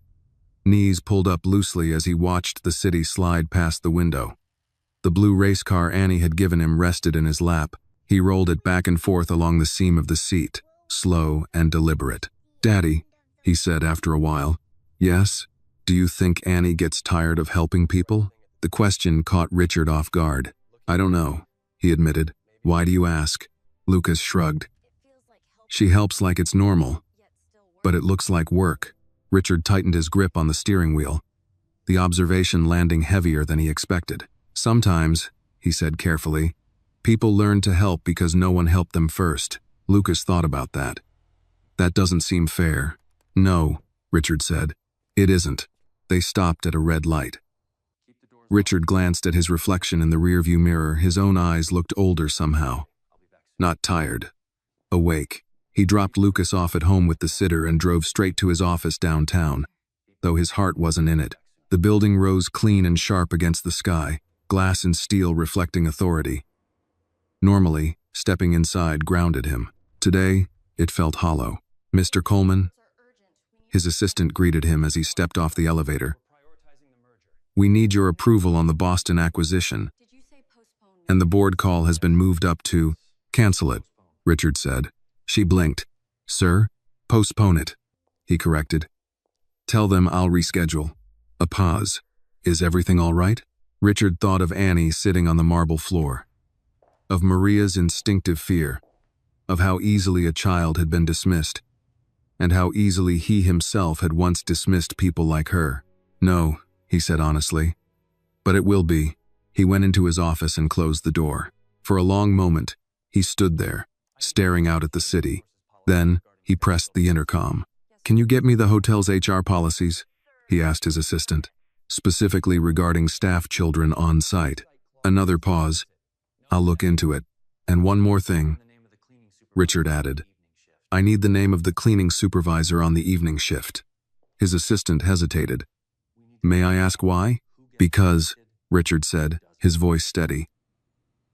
knees pulled up loosely as he watched the city slide past the window. The blue race car Annie had given him rested in his lap. He rolled it back and forth along the seam of the seat, slow and deliberate. Daddy, he said after a while. Yes? Do you think Annie gets tired of helping people? The question caught Richard off guard. I don't know, he admitted. Why do you ask? Lucas shrugged. She helps like it's normal, but it looks like work. Richard tightened his grip on the steering wheel, the observation landing heavier than he expected. Sometimes, he said carefully, people learn to help because no one helped them first. Lucas thought about that. That doesn't seem fair. No, Richard said. It isn't. They stopped at a red light. Richard glanced at his reflection in the rearview mirror. His own eyes looked older somehow. Not tired. Awake. He dropped Lucas off at home with the sitter and drove straight to his office downtown, though his heart wasn't in it. The building rose clean and sharp against the sky, glass and steel reflecting authority. Normally, stepping inside grounded him. Today, it felt hollow. Mr. Coleman? His assistant greeted him as he stepped off the elevator. We need your approval on the Boston acquisition, and the board call has been moved up to cancel it, Richard said. She blinked. Sir, postpone it, he corrected. Tell them I'll reschedule. A pause. Is everything all right? Richard thought of Annie sitting on the marble floor, of Maria's instinctive fear, of how easily a child had been dismissed, and how easily he himself had once dismissed people like her. No, he said honestly. But it will be. He went into his office and closed the door. For a long moment, he stood there, staring out at the city. Then, he pressed the intercom. Can you get me the hotel's HR policies? He asked his assistant, specifically regarding staff children on site. Another pause. I'll look into it. And one more thing, Richard added. I need the name of the cleaning supervisor on the evening shift. His assistant hesitated. May I ask why? Because, Richard said, his voice steady.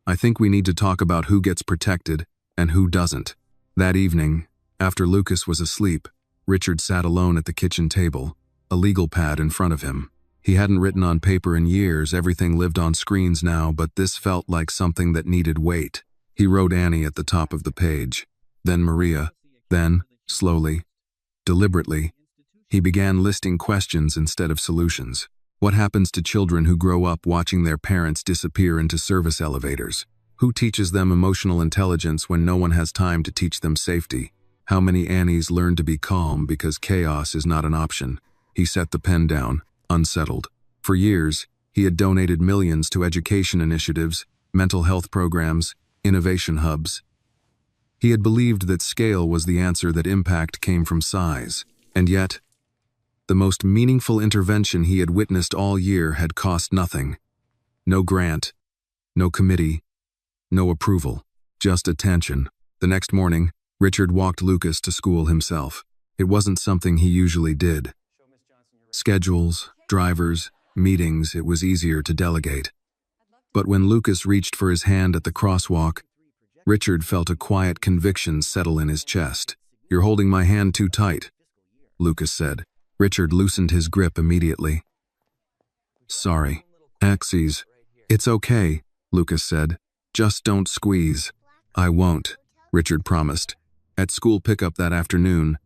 I think we need to talk about who gets protected and who doesn't. That evening, after Lucas was asleep, Richard sat alone at the kitchen table, a legal pad in front of him. He hadn't written on paper in years, everything lived on screens now, but this felt like something that needed weight. He wrote Annie at the top of the page, then Maria, then, slowly, deliberately, he began listing questions instead of solutions. What happens to children who grow up watching their parents disappear into service elevators? Who teaches them emotional intelligence when no one has time to teach them safety? How many Annies learn to be calm because chaos is not an option? He set the pen down, unsettled. For years, he had donated millions to education initiatives, mental health programs, innovation hubs. He had believed that scale was the answer, that impact came from size. And yet, the most meaningful intervention he had witnessed all year had cost nothing. No grant, no committee, no approval, just attention. The next morning, Richard walked Lucas to school himself. It wasn't something he usually did. Schedules, drivers, meetings, it was easier to delegate. But when Lucas reached for his hand at the crosswalk, Richard felt a quiet conviction settle in his chest. You're holding my hand too tight, Lucas said. Richard loosened his grip immediately. Sorry. Axes. It's okay, Lucas said. Just don't squeeze. I won't, Richard promised. At school pickup that afternoon,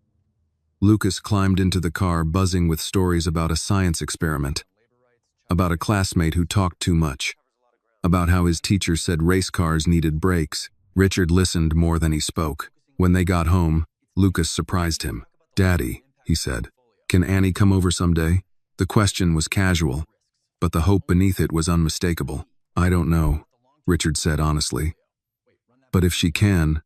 Lucas climbed into the car buzzing with stories about a science experiment, about a classmate who talked too much, about how his teacher said race cars needed brakes. Richard listened more than he spoke. When they got home, Lucas surprised him. Daddy, he said, can Annie come over someday? The question was casual, but the hope beneath it was unmistakable. I don't know, Richard said honestly. But if she can,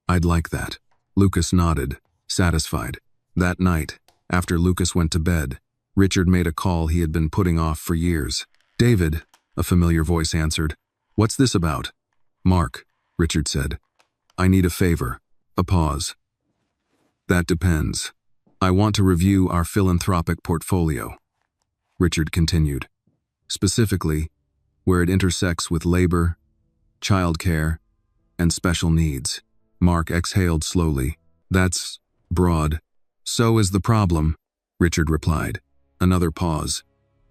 I'd like that. Lucas nodded, satisfied. That night, after Lucas went to bed, Richard made a call he had been putting off for years. David, a familiar voice answered. What's this about? Mark, Richard said. I need a favor. A pause. That depends. I want to review our philanthropic portfolio, Richard continued. Specifically, where it intersects with labor, childcare, and special needs. Mark exhaled slowly. That's broad. So is the problem, Richard replied. Another pause.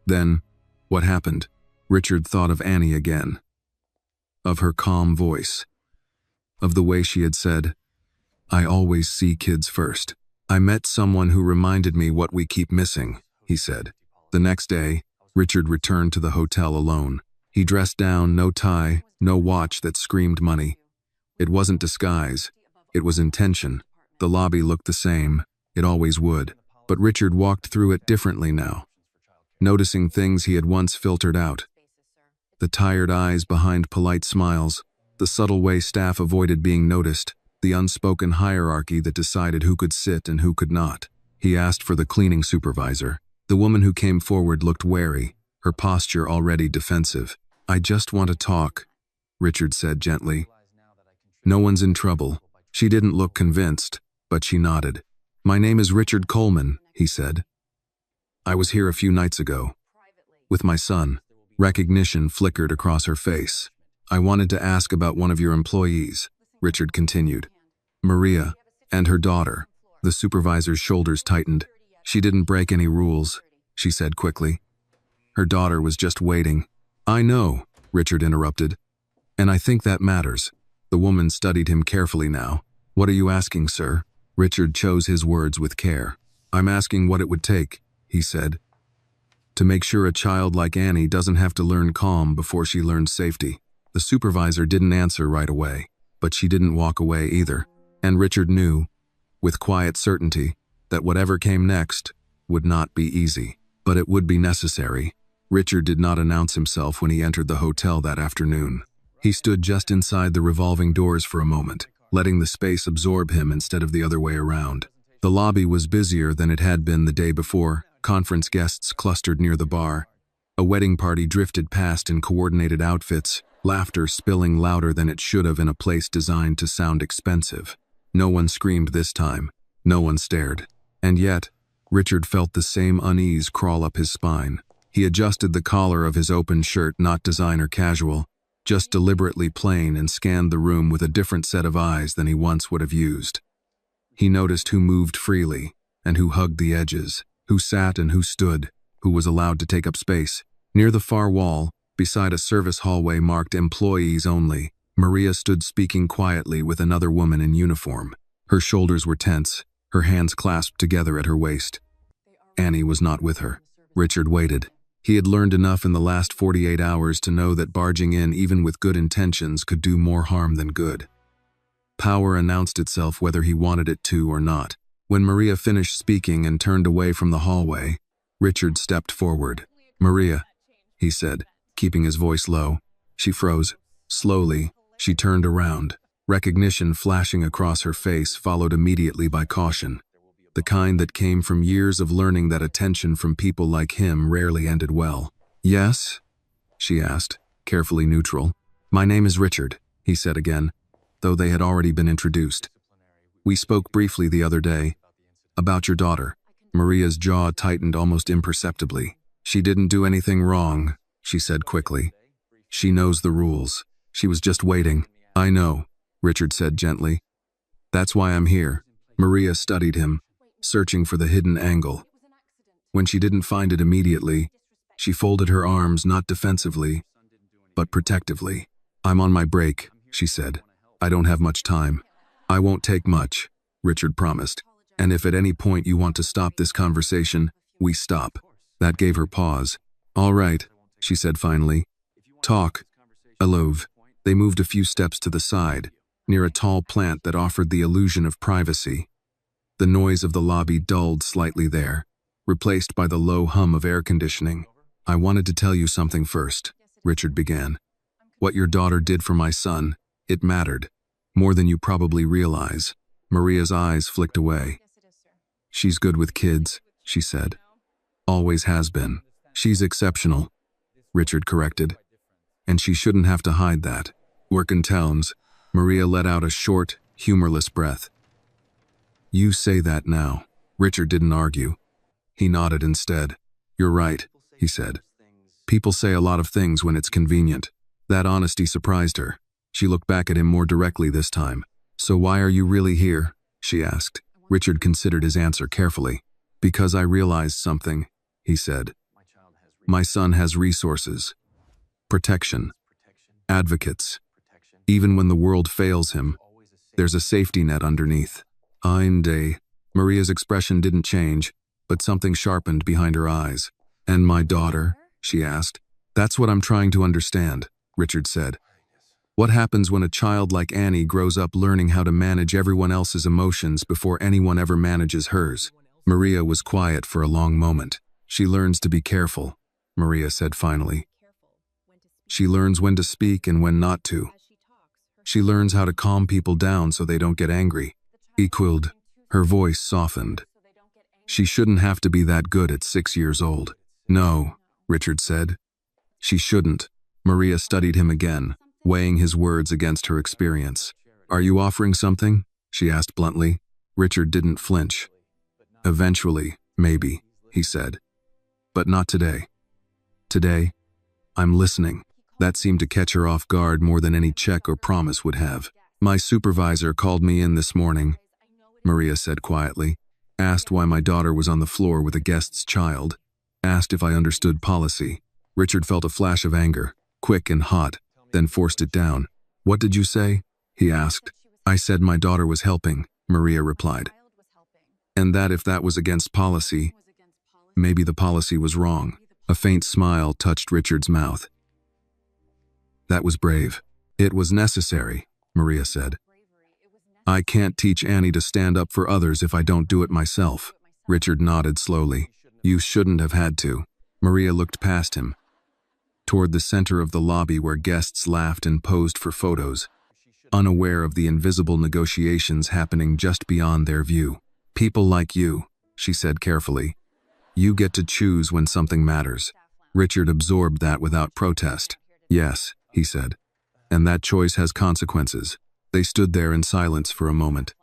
Then, what happened? Richard thought of Annie again. Of her calm voice. Of the way she had said, I always see kids first. I met someone who reminded me what we keep missing, he said. The next day, Richard returned to the hotel alone. He dressed down, no tie, no watch that screamed money. It wasn't disguise. It was intention. The lobby looked the same. It always would. But Richard walked through it differently now, noticing things he had once filtered out. The tired eyes behind polite smiles, the subtle way staff avoided being noticed, the unspoken hierarchy that decided who could sit and who could not. He asked for the cleaning supervisor. The woman who came forward looked wary, her posture already defensive. I just want to talk, Richard said gently. No one's in trouble. She didn't look convinced, but she nodded. My name is Richard Coleman, he said. I was here a few nights ago. With my son. Recognition flickered across her face. I wanted to ask about one of your employees, Richard continued. Maria, and her daughter. The supervisor's shoulders tightened. She didn't break any rules, she said quickly. Her daughter was just waiting. I know, Richard interrupted. And I think that matters. The woman studied him carefully now. What are you asking, sir? Richard chose his words with care. I'm asking what it would take, he said, to make sure a child like Annie doesn't have to learn calm before she learns safety. The supervisor didn't answer right away, but she didn't walk away either. And Richard knew, with quiet certainty, that whatever came next would not be easy, but it would be necessary. Richard did not announce himself when he entered the hotel that afternoon. He stood just inside the revolving doors for a moment, letting the space absorb him instead of the other way around. The lobby was busier than it had been the day before. Conference guests clustered near the bar. A wedding party drifted past in coordinated outfits, laughter spilling louder than it should have in a place designed to sound expensive. No one screamed this time. No one stared. And yet, Richard felt the same unease crawl up his spine. He adjusted the collar of his open shirt, not designer casual, just deliberately plain, and scanned the room with a different set of eyes than he once would have used. He noticed who moved freely and who hugged the edges, who sat and who stood, who was allowed to take up space. Near the far wall, beside a service hallway marked employees only, Maria stood speaking quietly with another woman in uniform. Her shoulders were tense, her hands clasped together at her waist. Annie was not with her. Richard waited. He had learned enough in the last 48 hours to know that barging in, even with good intentions, could do more harm than good. Power announced itself whether he wanted it to or not. When Maria finished speaking and turned away from the hallway, Richard stepped forward. Maria, he said, keeping his voice low. She froze. Slowly, she turned around. Recognition flashing across her face, followed immediately by caution. The kind that came from years of learning that attention from people like him rarely ended well. Yes? She asked, carefully neutral. My name is Richard, he said again, though they had already been introduced. We spoke briefly the other day. About your daughter. Maria's jaw tightened almost imperceptibly. She didn't do anything wrong, she said quickly. She knows the rules. She was just waiting. I know, Richard said gently. That's why I'm here. Maria studied him, searching for the hidden angle. When she didn't find it immediately, she folded her arms not defensively, but protectively. I'm on my break, she said. I don't have much time. I won't take much, Richard promised. And if at any point you want to stop this conversation, we stop. That gave her pause. All right, she said finally. Talk. Alove. They moved a few steps to the side, near a tall plant that offered the illusion of privacy. The noise of the lobby dulled slightly there, replaced by the low hum of air conditioning. I wanted to tell you something first, Richard began. What your daughter did for my son, it mattered. More than you probably realize. Maria's eyes flicked away. She's good with kids, she said. Always has been. She's exceptional, Richard corrected. And she shouldn't have to hide that. Work in towns. Maria let out a short, humorless breath. You say that now. Richard didn't argue. He nodded instead. You're right, he said. People say a lot of things when it's convenient. That honesty surprised her. She looked back at him more directly this time. So why are you really here? She asked. Richard considered his answer carefully. Because I realized something, he said. My son has resources. Protection. Advocates. Even when the world fails him, there's a safety net underneath. Ein day. Maria's expression didn't change, but something sharpened behind her eyes. And my daughter? She asked. That's what I'm trying to understand, Richard said. What happens when a child like Annie grows up learning how to manage everyone else's emotions before anyone ever manages hers? Maria was quiet for a long moment. She learns to be careful, Maria said finally. She learns when to speak and when not to. She learns how to calm people down so they don't get angry. Equilled, her voice softened. She shouldn't have to be that good at 6 years old. No, Richard said. She shouldn't. Maria studied him again, weighing his words against her experience. Are you offering something? She asked bluntly. Richard didn't flinch. Eventually, maybe, he said. But not today. Today, I'm listening. That seemed to catch her off guard more than any check or promise would have. My supervisor called me in this morning. Maria said quietly. Asked why my daughter was on the floor with a guest's child. Asked if I understood policy. Richard felt a flash of anger, quick and hot, then forced it down. What did you say? He asked. I said my daughter was helping, Maria replied. And that if that was against policy, maybe the policy was wrong. A faint smile touched Richard's mouth. That was brave. It was necessary, Maria said. I can't teach Annie to stand up for others if I don't do it myself. Richard nodded slowly. You shouldn't have had to. Maria looked past him, toward the center of the lobby where guests laughed and posed for photos, unaware of the invisible negotiations happening just beyond their view. People like you, she said carefully. You get to choose when something matters. Richard absorbed that without protest. Yes, he said. And that choice has consequences. They stood there in silence for a moment.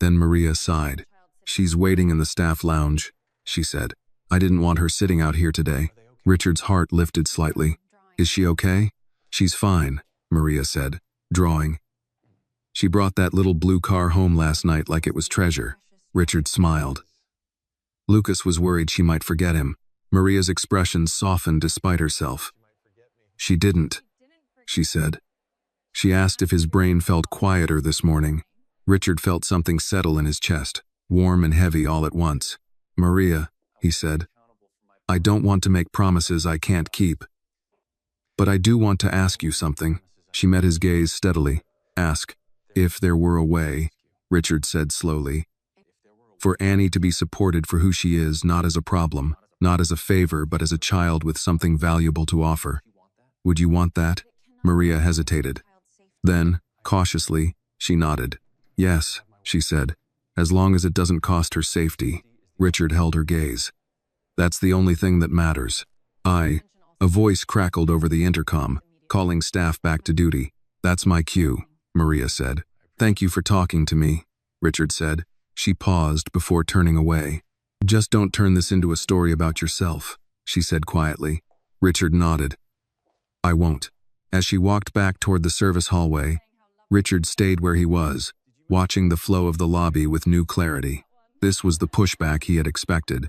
Then Maria sighed. She's waiting in the staff lounge, she said. I didn't want her sitting out here today. Richard's heart lifted slightly. Is she okay? She's fine, Maria said, drawing. She brought that little blue car home last night like it was treasure. Richard smiled. Lucas was worried she might forget him. Maria's expression softened despite herself. She didn't, she said. She asked if his brain felt quieter this morning. Richard felt something settle in his chest, warm and heavy all at once. Maria, he said, I don't want to make promises I can't keep. But I do want to ask you something. She met his gaze steadily. Ask, if there were a way, Richard said slowly, for Annie to be supported for who she is, not as a problem, not as a favor, but as a child with something valuable to offer. Would you want that? Maria hesitated. Then, cautiously, she nodded. Yes, she said, as long as it doesn't cost her safety. Richard held her gaze. That's the only thing that matters. A voice crackled over the intercom, calling staff back to duty. That's my cue, Maria said. Thank you for talking to me, Richard said. She paused before turning away. Just don't turn this into a story about yourself, she said quietly. Richard nodded. I won't. As she walked back toward the service hallway, Richard stayed where he was, watching the flow of the lobby with new clarity. This was the pushback he had expected.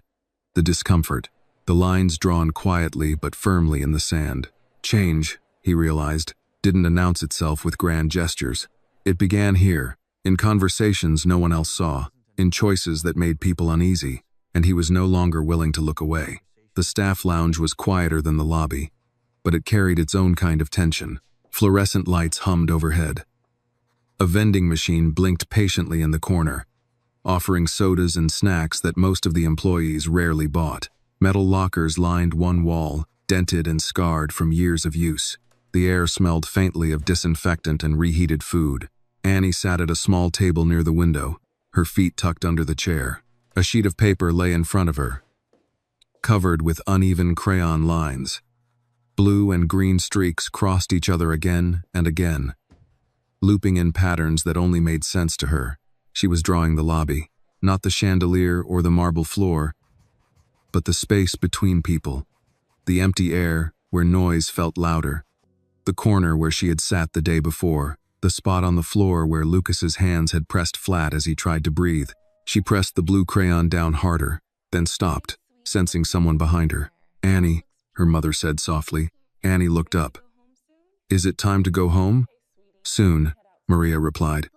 The discomfort, the lines drawn quietly but firmly in the sand. Change, he realized, didn't announce itself with grand gestures. It began here, in conversations no one else saw, in choices that made people uneasy, and he was no longer willing to look away. The staff lounge was quieter than the lobby, but it carried its own kind of tension. Fluorescent lights hummed overhead. A vending machine blinked patiently in the corner, offering sodas and snacks that most of the employees rarely bought. Metal lockers lined one wall, dented and scarred from years of use. The air smelled faintly of disinfectant and reheated food. Annie sat at a small table near the window, her feet tucked under the chair. A sheet of paper lay in front of her, covered with uneven crayon lines. Blue and green streaks crossed each other again and again, looping in patterns that only made sense to her. She was drawing the lobby, not the chandelier or the marble floor, but the space between people, the empty air where noise felt louder, the corner where she had sat the day before, the spot on the floor where Lucas's hands had pressed flat as he tried to breathe. She pressed the blue crayon down harder, then stopped, sensing someone behind her. Annie, her mother said softly. Annie looked up. Is it time to go home? Soon, Maria replied.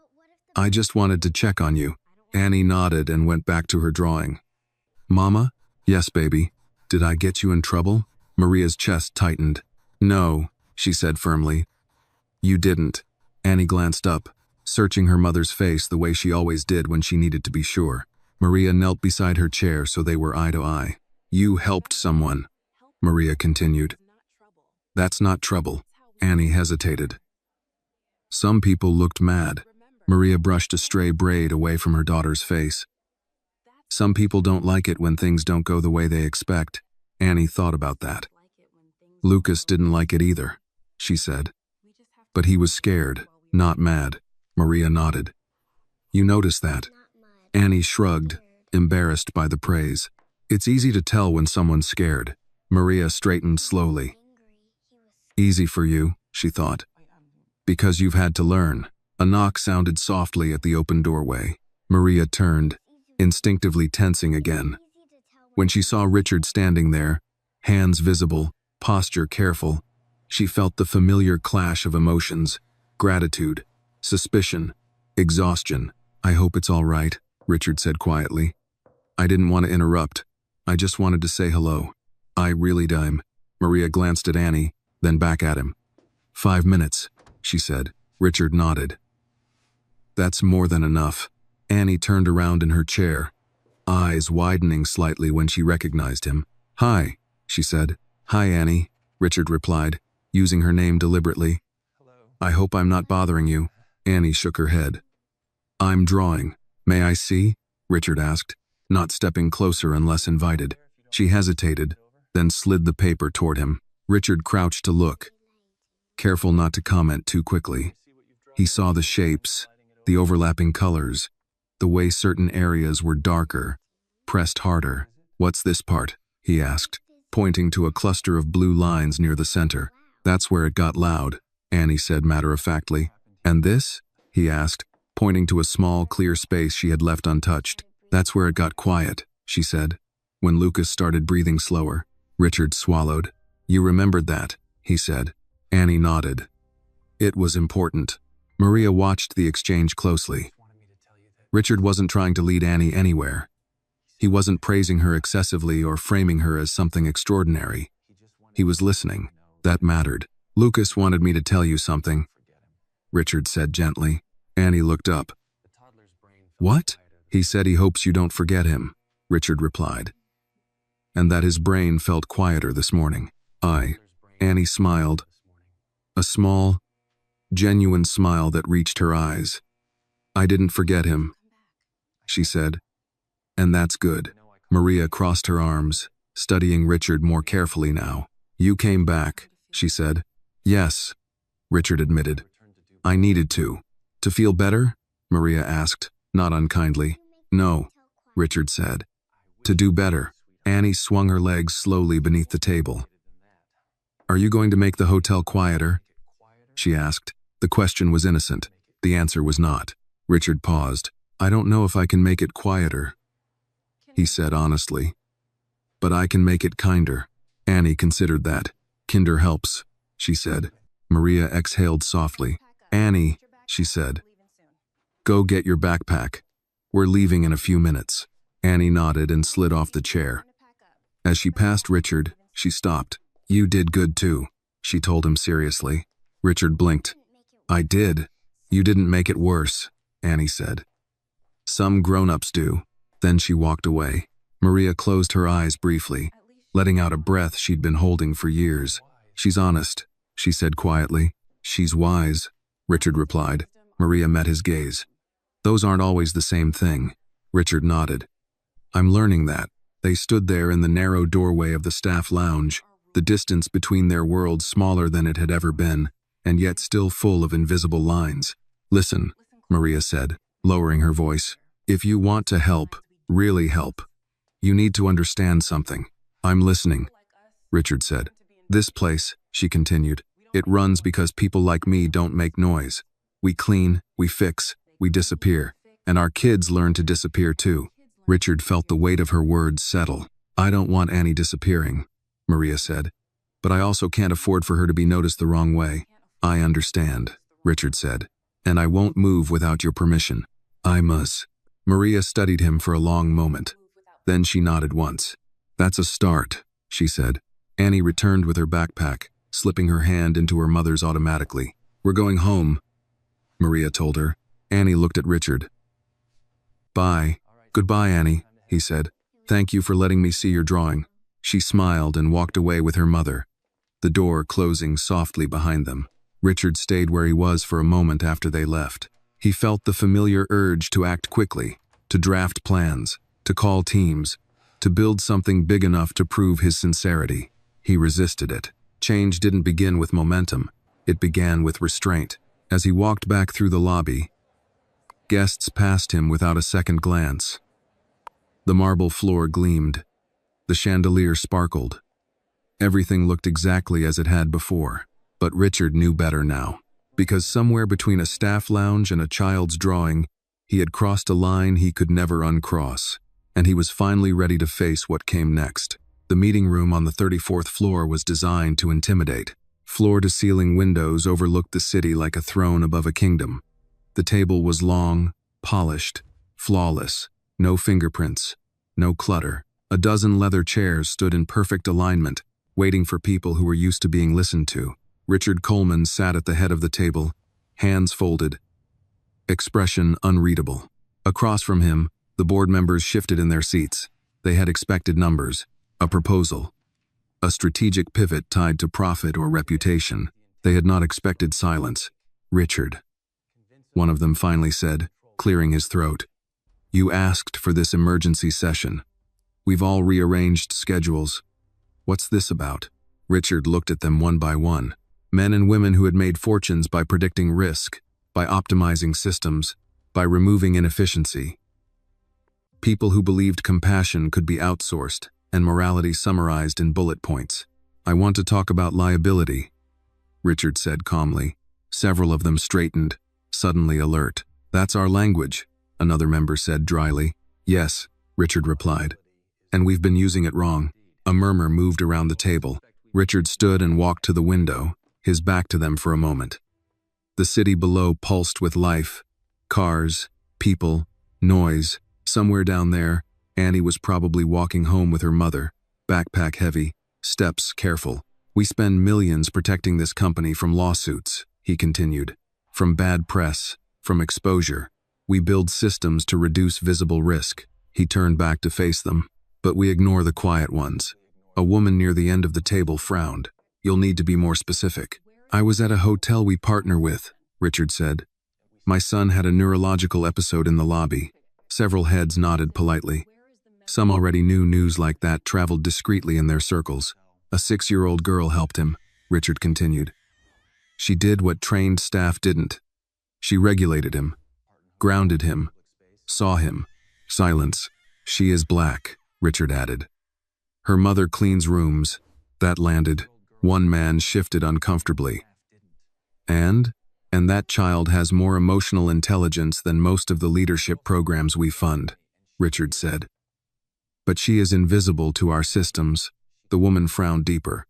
I just wanted to check on you. Annie nodded and went back to her drawing. Mama? Yes, baby. Did I get you in trouble? Maria's chest tightened. No, she said firmly. You didn't. Annie glanced up, searching her mother's face the way she always did when she needed to be sure. Maria knelt beside her chair so they were eye to eye. You helped someone, Maria continued. That's not trouble. Annie hesitated. Some people looked mad. Maria brushed a stray braid away from her daughter's face. Some people don't like it when things don't go the way they expect. Annie thought about that. Lucas didn't like it either, she said. But he was scared, not mad. Maria nodded. You noticed that? Annie shrugged, embarrassed by the praise. It's easy to tell when someone's scared. Maria straightened slowly. Easy for you, she thought. Because you've had to learn. A knock sounded softly at the open doorway. Maria turned, instinctively tensing again. When she saw Richard standing there, hands visible, posture careful, she felt the familiar clash of emotions: gratitude, suspicion, exhaustion. "I hope it's all right," Richard said quietly. "I didn't want to interrupt. I just wanted to say hello." "I really dime." Maria glanced at Annie, then back at him. 5 minutes, she said. Richard nodded. "That's more than enough." Annie turned around in her chair, eyes widening slightly when she recognized him. "Hi," she said. "Hi, Annie," Richard replied, using her name deliberately. "I hope I'm not bothering you." Annie shook her head. "I'm drawing. May I see?" Richard asked, not stepping closer unless invited. She hesitated, then slid the paper toward him. Richard crouched to look, careful not to comment too quickly. He saw the shapes, the overlapping colors, the way certain areas were darker, pressed harder. "What's this part?" he asked, pointing to a cluster of blue lines near the center. "That's where it got loud," Annie said matter-of-factly. "And this?" he asked, pointing to a small, clear space she had left untouched. "That's where it got quiet," she said. When Lucas started breathing slower, Richard swallowed. "You remembered that," he said. Annie nodded. It was important. Maria watched the exchange closely. Richard wasn't trying to lead Annie anywhere. He wasn't praising her excessively or framing her as something extraordinary. He was listening. That mattered. "Lucas wanted me to tell you something," Richard said gently. Annie looked up. "What?" "He said he hopes you don't forget him," Richard replied. "And that his brain felt quieter this morning." Annie smiled. A small, genuine smile that reached her eyes. "I didn't forget him," she said. "And that's good." Maria crossed her arms, studying Richard more carefully now. "You came back," she said. "Yes," Richard admitted. "I needed to." "To feel better?" Maria asked, not unkindly. "No," Richard said. "To do better." Annie swung her legs slowly beneath the table. "Are you going to make the hotel quieter?" she asked. The question was innocent. The answer was not. Richard paused. "I don't know if I can make it quieter," he said honestly. "But I can make it kinder." Annie considered that. "Kinder helps," she said. Maria exhaled softly. "Annie," she said, "go get your backpack. We're leaving in a few minutes." Annie nodded and slid off the chair. As she passed Richard, she stopped. "You did good too," she told him seriously. Richard blinked. "I did. You didn't make it worse," Annie said. "Some grown-ups do." Then she walked away. Maria closed her eyes briefly, letting out a breath she'd been holding for years. "She's honest," she said quietly. "She's wise," Richard replied. Maria met his gaze. "Those aren't always the same thing." Richard nodded. "I'm learning that." They stood there in the narrow doorway of the staff lounge, the distance between their worlds smaller than it had ever been, and yet still full of invisible lines. "Listen," Maria said, lowering her voice. "If you want to help, really help, you need to understand something." "I'm listening," Richard said. "This place," she continued, "it runs because people like me don't make noise. We clean, we fix, we disappear, and our kids learn to disappear too." Richard felt the weight of her words settle. "I don't want Annie disappearing," Maria said, "but I also can't afford for her to be noticed the wrong way." "I understand," Richard said, "and I won't move without your permission." "I must." Maria studied him for a long moment. Then she nodded once. "That's a start," she said. Annie returned with her backpack, slipping her hand into her mother's automatically. "We're going home," Maria told her. Annie looked at Richard. "Bye." "Goodbye, Annie," he said. "Thank you for letting me see your drawing." She smiled and walked away with her mother, the door closing softly behind them. Richard stayed where he was for a moment after they left. He felt the familiar urge to act quickly, to draft plans, to call teams, to build something big enough to prove his sincerity. He resisted it. Change didn't begin with momentum. It began with restraint. As he walked back through the lobby, guests passed him without a second glance. The marble floor gleamed. The chandelier sparkled. Everything looked exactly as it had before. But Richard knew better now. Because somewhere between a staff lounge and a child's drawing, He had crossed a line he could never uncross, and he was finally ready to face what came next. The meeting room on the 34th floor was designed to intimidate. Floor-to-ceiling windows overlooked the city like a throne above a kingdom. The table was long, polished, flawless, no fingerprints, no clutter. A dozen leather chairs stood in perfect alignment, waiting for people who were used to being listened to. Richard Coleman sat at the head of the table, hands folded, expression unreadable. Across from him, the board members shifted in their seats. They had expected numbers, a proposal, a strategic pivot tied to profit or reputation. They had not expected silence. "Richard," one of them finally said, clearing his throat, "you asked for this emergency session. We've all rearranged schedules. What's this about?" Richard looked at them one by one. Men and women who had made fortunes by predicting risk, by optimizing systems, by removing inefficiency. People who believed compassion could be outsourced and morality summarized in bullet points. "I want to talk about liability," Richard said calmly. Several of them straightened, suddenly alert. "That's our language," another member said dryly. "Yes," Richard replied. "And we've been using it wrong." A murmur moved around the table. Richard stood and walked to the window, his back to them for a moment. The city below pulsed with life. Cars, people, noise. Somewhere down there, Annie was probably walking home with her mother, backpack heavy, steps careful. "We spend millions protecting this company from lawsuits," he continued. "From bad press, from exposure. We build systems to reduce visible risk." He turned back to face them. "But we ignore the quiet ones." A woman near the end of the table frowned. "You'll need to be more specific." "I was at a hotel we partner with," Richard said. "My son had a neurological episode in the lobby." Several heads nodded politely. Some already knew news like that traveled discreetly in their circles. "A 6-year-old girl helped him," Richard continued. "She did what trained staff didn't. She regulated him, grounded him, saw him." Silence. "She is black," Richard added. "Her mother cleans rooms." That landed. One man shifted uncomfortably. And that child has more emotional intelligence than most of the leadership programs we fund," Richard said. "But she is invisible to our systems." The woman frowned deeper.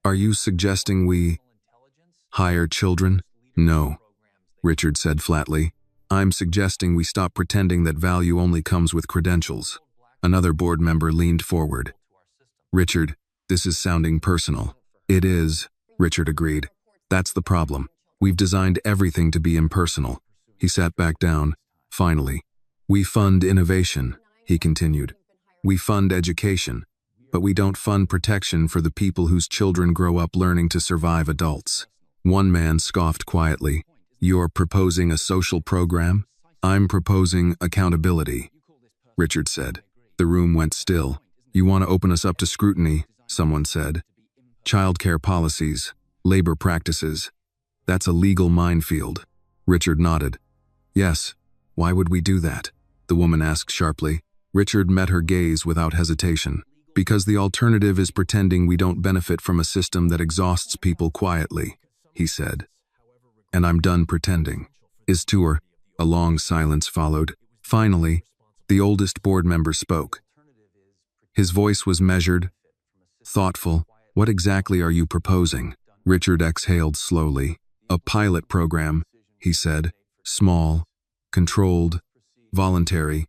"Are you suggesting we hire children?" "No," Richard said flatly. "I'm suggesting we stop pretending that value only comes with credentials." Another board member leaned forward. "Richard, this is sounding personal." "It is," Richard agreed. "That's the problem. We've designed everything to be impersonal." He sat back down, finally. "We fund innovation," he continued. "We fund education, but we don't fund protection for the people whose children grow up learning to survive adults." One man scoffed quietly. "You're proposing a social program?" "I'm proposing accountability," Richard said. The room went still. "You want to open us up to scrutiny," someone said. "Childcare policies, labor practices. That's a legal minefield." Richard nodded. "Yes, why would we do that?" the woman asked sharply. Richard met her gaze without hesitation. "Because the alternative is pretending we don't benefit from a system that exhausts people quietly," he said. "And I'm done pretending." His tour. A long silence followed. Finally, the oldest board member spoke. His voice was measured, thoughtful. "What exactly are you proposing?" Richard exhaled slowly. "A pilot program," he said. "Small, controlled, voluntary.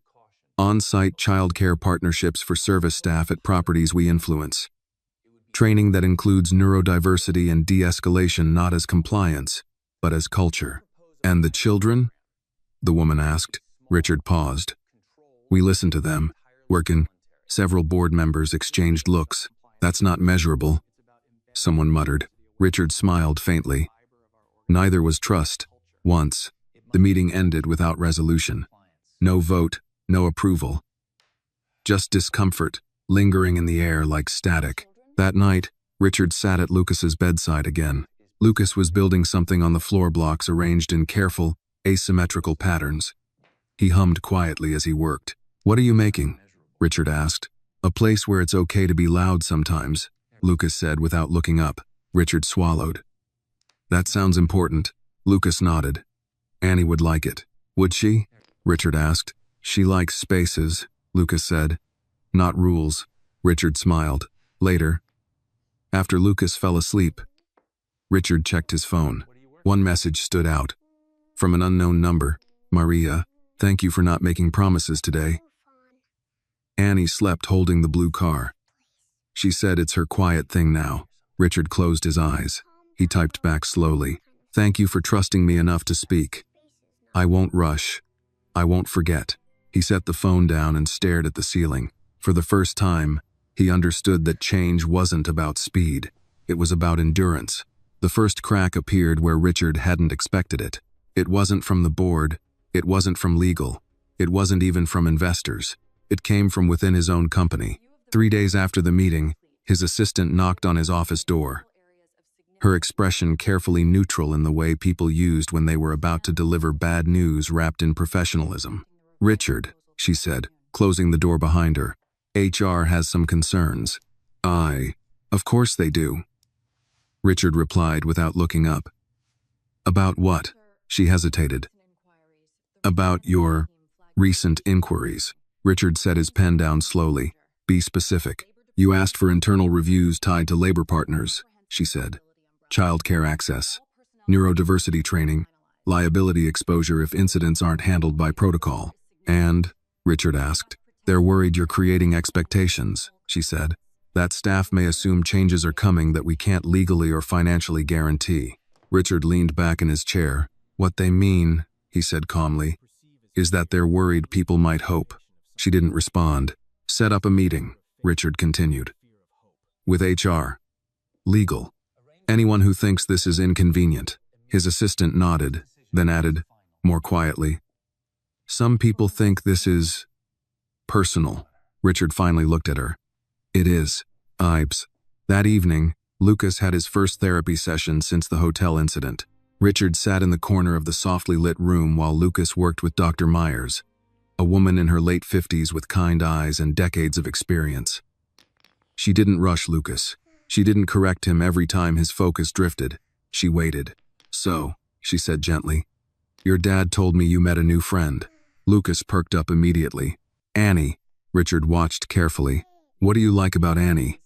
On-site childcare partnerships for service staff at properties we influence. Training that includes neurodiversity and de-escalation not as compliance, but as culture." "And the children?" the woman asked. Richard paused. "We listened to them. Working." Several board members exchanged looks. "That's not measurable," someone muttered. Richard smiled faintly. Neither was trust. Once, the meeting ended without resolution. No vote, no approval. Just discomfort, lingering in the air like static. That night, Richard sat at Lucas's bedside again. Lucas was building something on the floor blocks arranged in careful, asymmetrical patterns. He hummed quietly as he worked. "What are you making?" Richard asked. "A place where it's okay to be loud sometimes," Lucas said without looking up. Richard swallowed. "That sounds important." Lucas nodded. "Annie would like it." "Would she?" Richard asked. She likes spaces, Lucas said. Not rules, Richard smiled. Later, after Lucas fell asleep, Richard checked his phone. One message stood out. From an unknown number. Maria, thank you for not making promises today. Annie slept holding the blue car. She said it's her quiet thing now. Richard closed his eyes. He typed back slowly. Thank you for trusting me enough to speak. I won't rush. I won't forget. He set the phone down and stared at the ceiling. For the first time, he understood that change wasn't about speed. It was about endurance. The first crack appeared where Richard hadn't expected it. It wasn't from the board. It wasn't from legal. It wasn't even from investors. It came from within his own company. 3 days after the meeting, his assistant knocked on his office door. Her expression carefully neutral in the way people used when they were about to deliver bad news wrapped in professionalism. Richard, she said, closing the door behind her. HR has some concerns. Of course they do. Richard replied without looking up. About what? She hesitated. About your recent inquiries. Richard set his pen down slowly. Be specific. You asked for internal reviews tied to labor partners, she said. Childcare access, neurodiversity training, liability exposure if incidents aren't handled by protocol. And, Richard asked, they're worried you're creating expectations, she said. That staff may assume changes are coming that we can't legally or financially guarantee. Richard leaned back in his chair. What they mean, he said calmly, is that they're worried people might hope. She didn't respond. Set up a meeting, Richard continued. With HR. Legal. Anyone who thinks this is inconvenient. His assistant nodded, then added, more quietly. Some people think this is personal. Richard finally looked at her. It is. Ibs. That evening, Lucas had his first therapy session since the hotel incident. Richard sat in the corner of the softly lit room while Lucas worked with Dr. Myers, a woman in her late 50s with kind eyes and decades of experience. She didn't rush Lucas. She didn't correct him every time his focus drifted. She waited. So, she said gently, your dad told me you met a new friend. Lucas perked up immediately. Annie. Richard watched carefully. What do you like about Annie?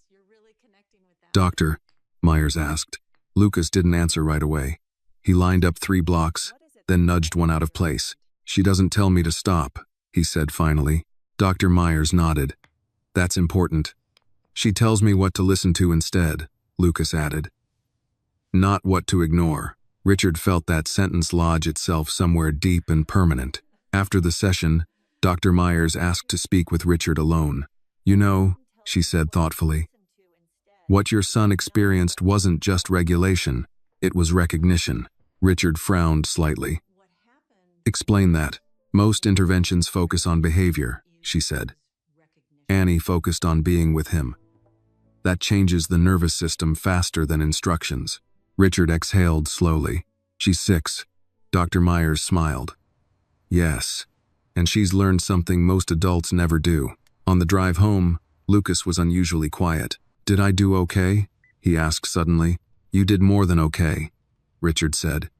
Doctor, Myers asked. Lucas didn't answer right away. He lined up 3 blocks, then nudged one out of place. She doesn't tell me to stop, he said finally. Dr. Myers nodded. That's important. She tells me what to listen to instead, Lucas added. Not what to ignore. Richard felt that sentence lodge itself somewhere deep and permanent. After the session, Dr. Myers asked to speak with Richard alone. You know, she said thoughtfully, what your son experienced wasn't just regulation, it was recognition. Richard frowned slightly. Explain that. Most interventions focus on behavior, she said. Annie focused on being with him. That changes the nervous system faster than instructions. Richard exhaled slowly. She's 6. Dr. Myers smiled. Yes, and she's learned something most adults never do. On the drive home, Lucas was unusually quiet. Did I do okay? He asked suddenly. You did more than okay, Richard said.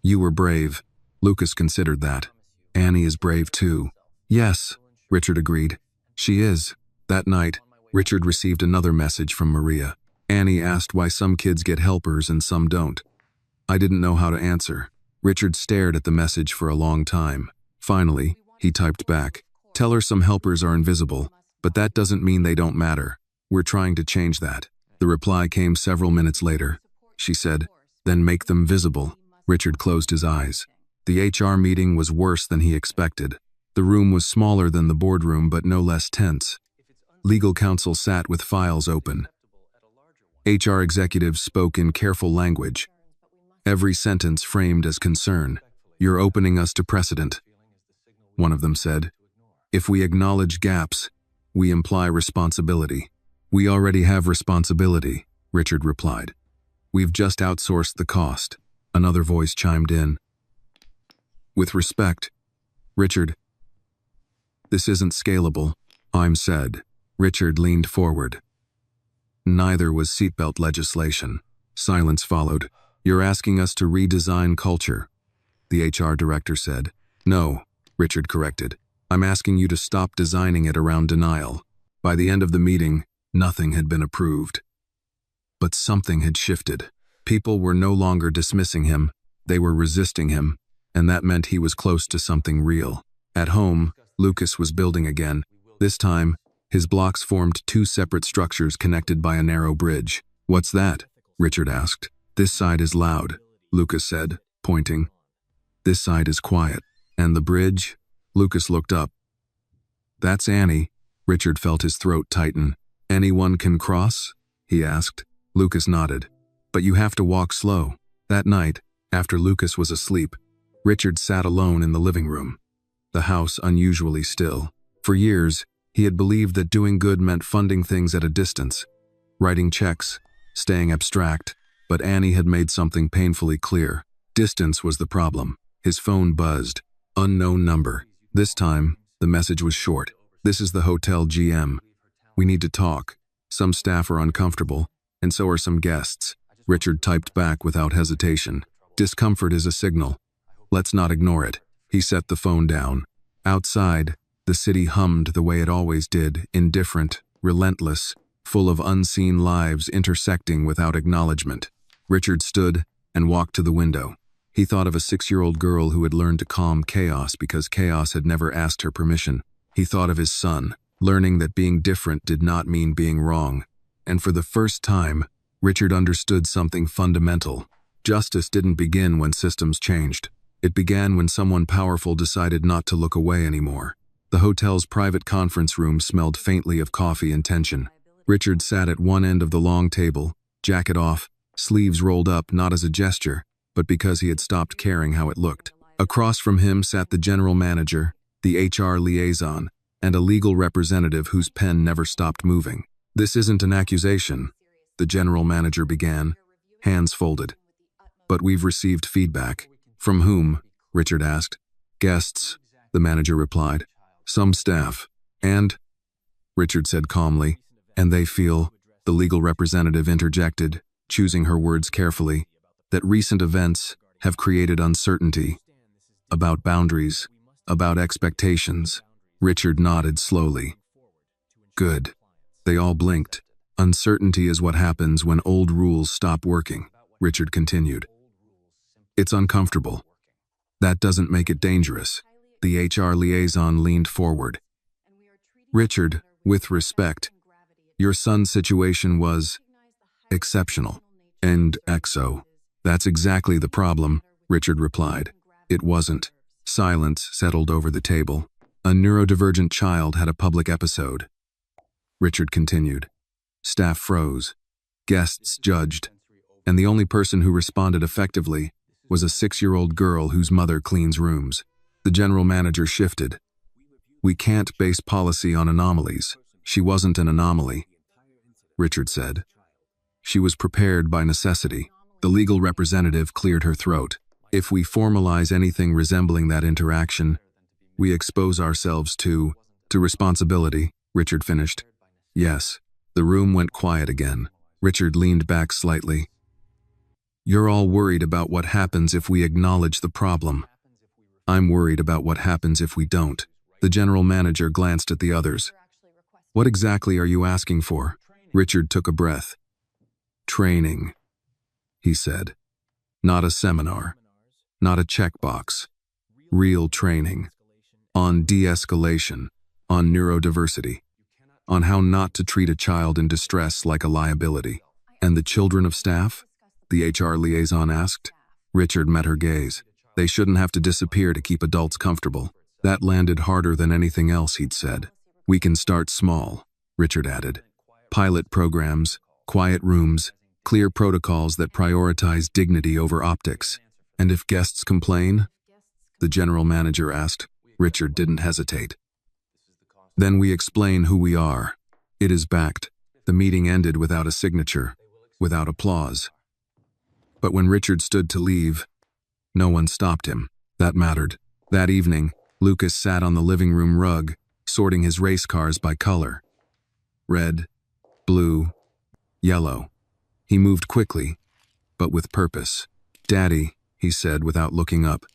You were brave. Lucas considered that. Annie is brave too. Yes, Richard agreed. She is. That night, Richard received another message from Maria. Annie asked why some kids get helpers and some don't. I didn't know how to answer. Richard stared at the message for a long time. Finally, he typed back, tell her some helpers are invisible, but that doesn't mean they don't matter. We're trying to change that. The reply came several minutes later. She said, then make them visible. Richard closed his eyes. The HR meeting was worse than he expected. The room was smaller than the boardroom but no less tense. Legal counsel sat with files open. HR executives spoke in careful language. Every sentence framed as concern. You're opening us to precedent, one of them said. If we acknowledge gaps, we imply responsibility. We already have responsibility, Richard replied. We've just outsourced the cost. Another voice chimed in. With respect, Richard, this isn't scalable, I'm said. Richard leaned forward. Neither was seatbelt legislation. Silence followed. You're asking us to redesign culture, the HR director said. No, Richard corrected. I'm asking you to stop designing it around denial. By the end of the meeting, nothing had been approved. But something had shifted. People were no longer dismissing him, they were resisting him, and that meant he was close to something real. At home, Lucas was building again. This time, his blocks formed two separate structures connected by a narrow bridge. What's that? Richard asked. This side is loud, Lucas said, pointing. This side is quiet. And the bridge? Lucas looked up. That's Annie. Richard felt his throat tighten. Anyone can cross? He asked. Lucas nodded. But you have to walk slow. That night, after Lucas was asleep, Richard sat alone in the living room. The house unusually still. For years, he had believed that doing good meant funding things at a distance, writing checks, staying abstract, but Annie had made something painfully clear. Distance was the problem. His phone buzzed. Unknown number. This time, the message was short. This is the hotel GM. We need to talk. Some staff are uncomfortable, and so are some guests. Richard typed back without hesitation. Discomfort is a signal. Let's not ignore it. He set the phone down. Outside, the city hummed the way it always did, indifferent, relentless, full of unseen lives intersecting without acknowledgement. Richard stood and walked to the window. He thought of a 6-year-old girl who had learned to calm chaos because chaos had never asked her permission. He thought of his son, learning that being different did not mean being wrong. And for the first time, Richard understood something fundamental. Justice didn't begin when systems changed. It began when someone powerful decided not to look away anymore. The hotel's private conference room smelled faintly of coffee and tension. Richard sat at one end of the long table, jacket off, sleeves rolled up not as a gesture, but because he had stopped caring how it looked. Across from him sat the general manager, the HR liaison, and a legal representative whose pen never stopped moving. This isn't an accusation, the general manager began, hands folded. But we've received feedback. From whom? Richard asked. Guests, the manager replied. Some staff. And? Richard said calmly. And they feel, the legal representative interjected, choosing her words carefully, that recent events have created uncertainty about boundaries, about expectations. Richard nodded slowly. Good. They all blinked. Uncertainty is what happens when old rules stop working, Richard continued. It's uncomfortable. That doesn't make it dangerous. The HR liaison leaned forward. Richard, with respect, your son's situation was exceptional. And XO. That's exactly the problem, Richard replied. It wasn't. Silence settled over the table. A neurodivergent child had a public episode. Richard continued. Staff froze. Guests judged. And the only person who responded effectively was a 6-year-old girl whose mother cleans rooms. The general manager shifted. We can't base policy on anomalies. She wasn't an anomaly, Richard said. She was prepared by necessity. The legal representative cleared her throat. If we formalize anything resembling that interaction, we expose ourselves to responsibility, Richard finished. Yes. The room went quiet again. Richard leaned back slightly. You're all worried about what happens if we acknowledge the problem. I'm worried about what happens if we don't. The general manager glanced at the others. What exactly are you asking for? Richard took a breath. Training, he said. Not a seminar. Not a checkbox. Real training. On de-escalation. On neurodiversity. On how not to treat a child in distress like a liability. And the children of staff? The HR liaison asked. Richard met her gaze. They shouldn't have to disappear to keep adults comfortable. That landed harder than anything else he'd said. We can start small, Richard added. Pilot programs, quiet rooms, clear protocols that prioritize dignity over optics. And if guests complain? The general manager asked. Richard didn't hesitate. Then we explain who we are. It is backed. The meeting ended without a signature, without applause. But when Richard stood to leave, no one stopped him. That mattered. That evening, Lucas sat on the living room rug, sorting his race cars by color. Red, blue, yellow. He moved quickly, but with purpose. Daddy, he said without looking up.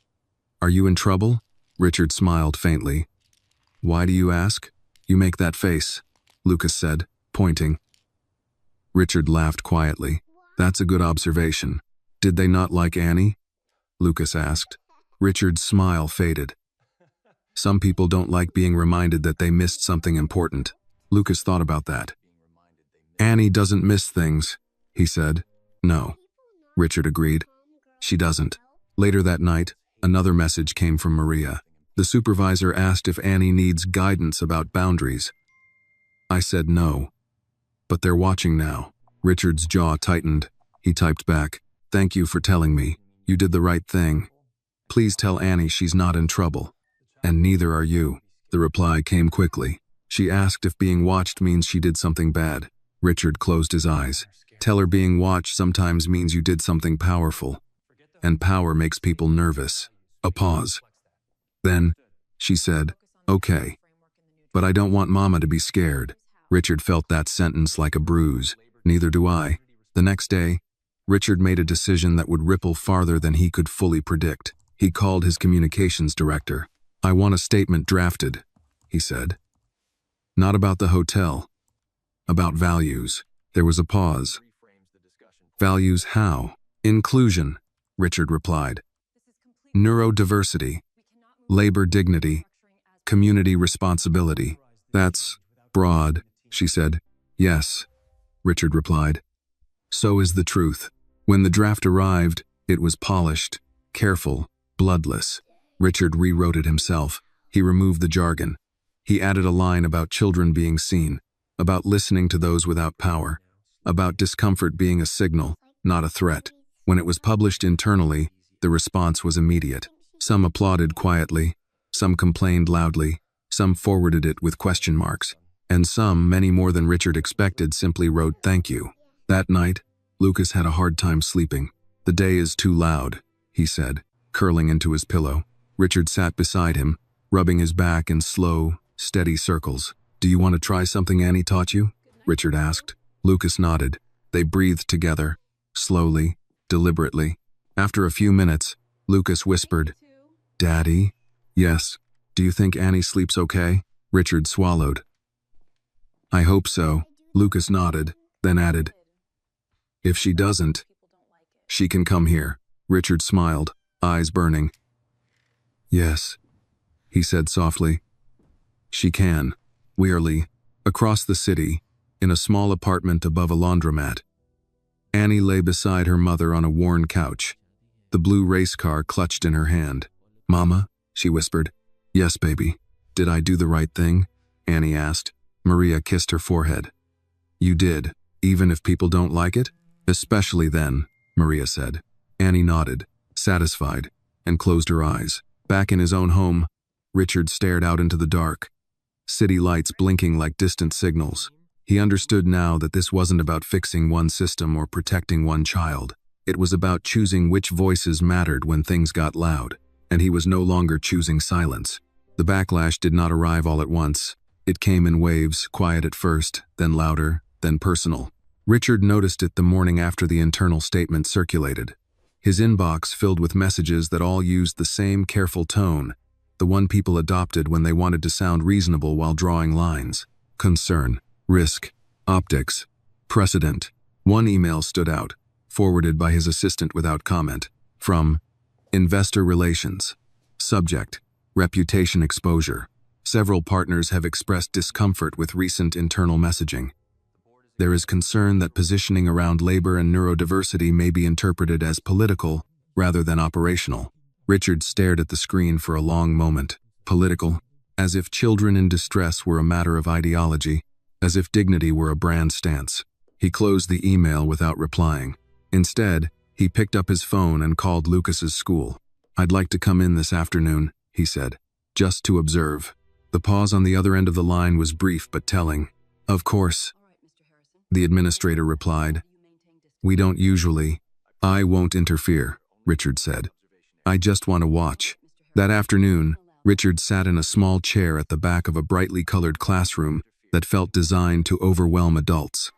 Are you in trouble? Richard smiled faintly. Why do you ask? You make that face, Lucas said, pointing. Richard laughed quietly. That's a good observation. Did they not like Annie? Lucas asked. Richard's smile faded. Some people don't like being reminded that they missed something important. Lucas thought about that. Annie doesn't miss things, he said. No, Richard agreed. She doesn't. Later that night, another message came from Maria. The supervisor asked if Annie needs guidance about boundaries. I said no. But they're watching now. Richard's jaw tightened. He typed back, "Thank you for telling me. You did the right thing. Please tell Annie she's not in trouble. And neither are you." The reply came quickly. She asked if being watched means she did something bad. Richard closed his eyes. Tell her being watched sometimes means you did something powerful. And power makes people nervous. A pause. Then, she said, "Okay. But I don't want Mama to be scared." Richard felt that sentence like a bruise. Neither do I. The next day, Richard made a decision that would ripple farther than he could fully predict. He called his communications director. "I want a statement drafted," he said. "Not about the hotel. About values." There was a pause. "Values how?" "Inclusion," Richard replied. "Neurodiversity. Labor dignity. Community responsibility." "That's broad," she said. "Yes," Richard replied. "So is the truth." When the draft arrived, it was polished, careful, bloodless. Richard rewrote it himself. He removed the jargon. He added a line about children being seen, about listening to those without power, about discomfort being a signal, not a threat. When it was published internally, the response was immediate. Some applauded quietly, some complained loudly, some forwarded it with question marks, and some, many more than Richard expected, simply wrote "thank you." That night, Lucas had a hard time sleeping. "The day is too loud," he said, curling into his pillow. Richard sat beside him, rubbing his back in slow, steady circles. "Do you want to try something Annie taught you?" Richard asked. Lucas nodded. They breathed together, slowly, deliberately. After a few minutes, Lucas whispered, "Daddy?" "Yes. Do you think Annie sleeps okay?" Richard swallowed. "I hope so." Lucas nodded, then added, "If she doesn't, she can come here." Richard smiled, eyes burning. "Yes," he said softly. "She can." Wearily, across the city, in a small apartment above a laundromat, Annie lay beside her mother on a worn couch, the blue race car clutched in her hand. "Mama?" she whispered. "Yes, baby." "Did I do the right thing?" Annie asked. Maria kissed her forehead. "You did, even if people don't like it?" "Especially then," Maria said. Annie nodded, satisfied, and closed her eyes. Back in his own home, Richard stared out into the dark, city lights blinking like distant signals. He understood now that this wasn't about fixing one system or protecting one child. It was about choosing which voices mattered when things got loud, and he was no longer choosing silence. The backlash did not arrive all at once. It came in waves, quiet at first, then louder, then personal. Richard noticed it the morning after the internal statement circulated. His inbox filled with messages that all used the same careful tone, the one people adopted when they wanted to sound reasonable while drawing lines. Concern, risk, optics, precedent. One email stood out, forwarded by his assistant without comment. From Investor Relations. Subject, reputation exposure. Several partners have expressed discomfort with recent internal messaging. There is concern that positioning around labor and neurodiversity may be interpreted as political rather than operational. Richard stared at the screen for a long moment. Political, as if children in distress were a matter of ideology, as if dignity were a brand stance. He closed the email without replying. Instead, he picked up his phone and called Lucas's school. "I'd like to come in this afternoon," he said, "just to observe." The pause on the other end of the line was brief but telling. "Of course," the administrator replied. "We don't usually." "I won't interfere," Richard said. "I just want to watch." That afternoon, Richard sat in a small chair at the back of a brightly colored classroom that felt designed to overwhelm adults.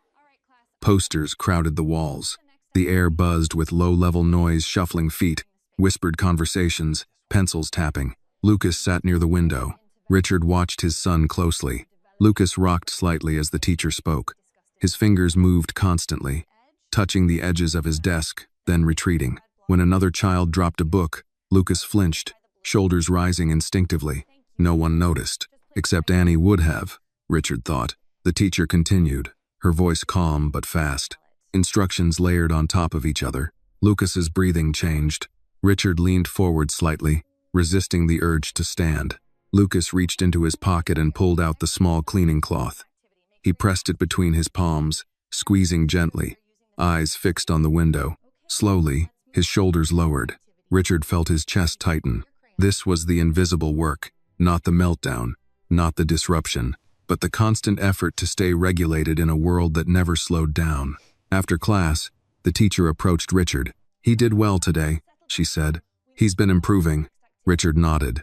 Posters crowded the walls. The air buzzed with low-level noise, shuffling feet, whispered conversations, pencils tapping. Lucas sat near the window. Richard watched his son closely. Lucas rocked slightly as the teacher spoke. His fingers moved constantly, touching the edges of his desk, then retreating. When another child dropped a book, Lucas flinched, shoulders rising instinctively. No one noticed, except Annie would have, Richard thought. The teacher continued, her voice calm but fast. Instructions layered on top of each other. Lucas's breathing changed. Richard leaned forward slightly, resisting the urge to stand. Lucas reached into his pocket and pulled out the small cleaning cloth. He pressed it between his palms, squeezing gently, eyes fixed on the window. Slowly, his shoulders lowered. Richard felt his chest tighten. This was the invisible work, not the meltdown, not the disruption, but the constant effort to stay regulated in a world that never slowed down. After class, the teacher approached Richard. "He did well today," she said. "He's been improving." Richard nodded.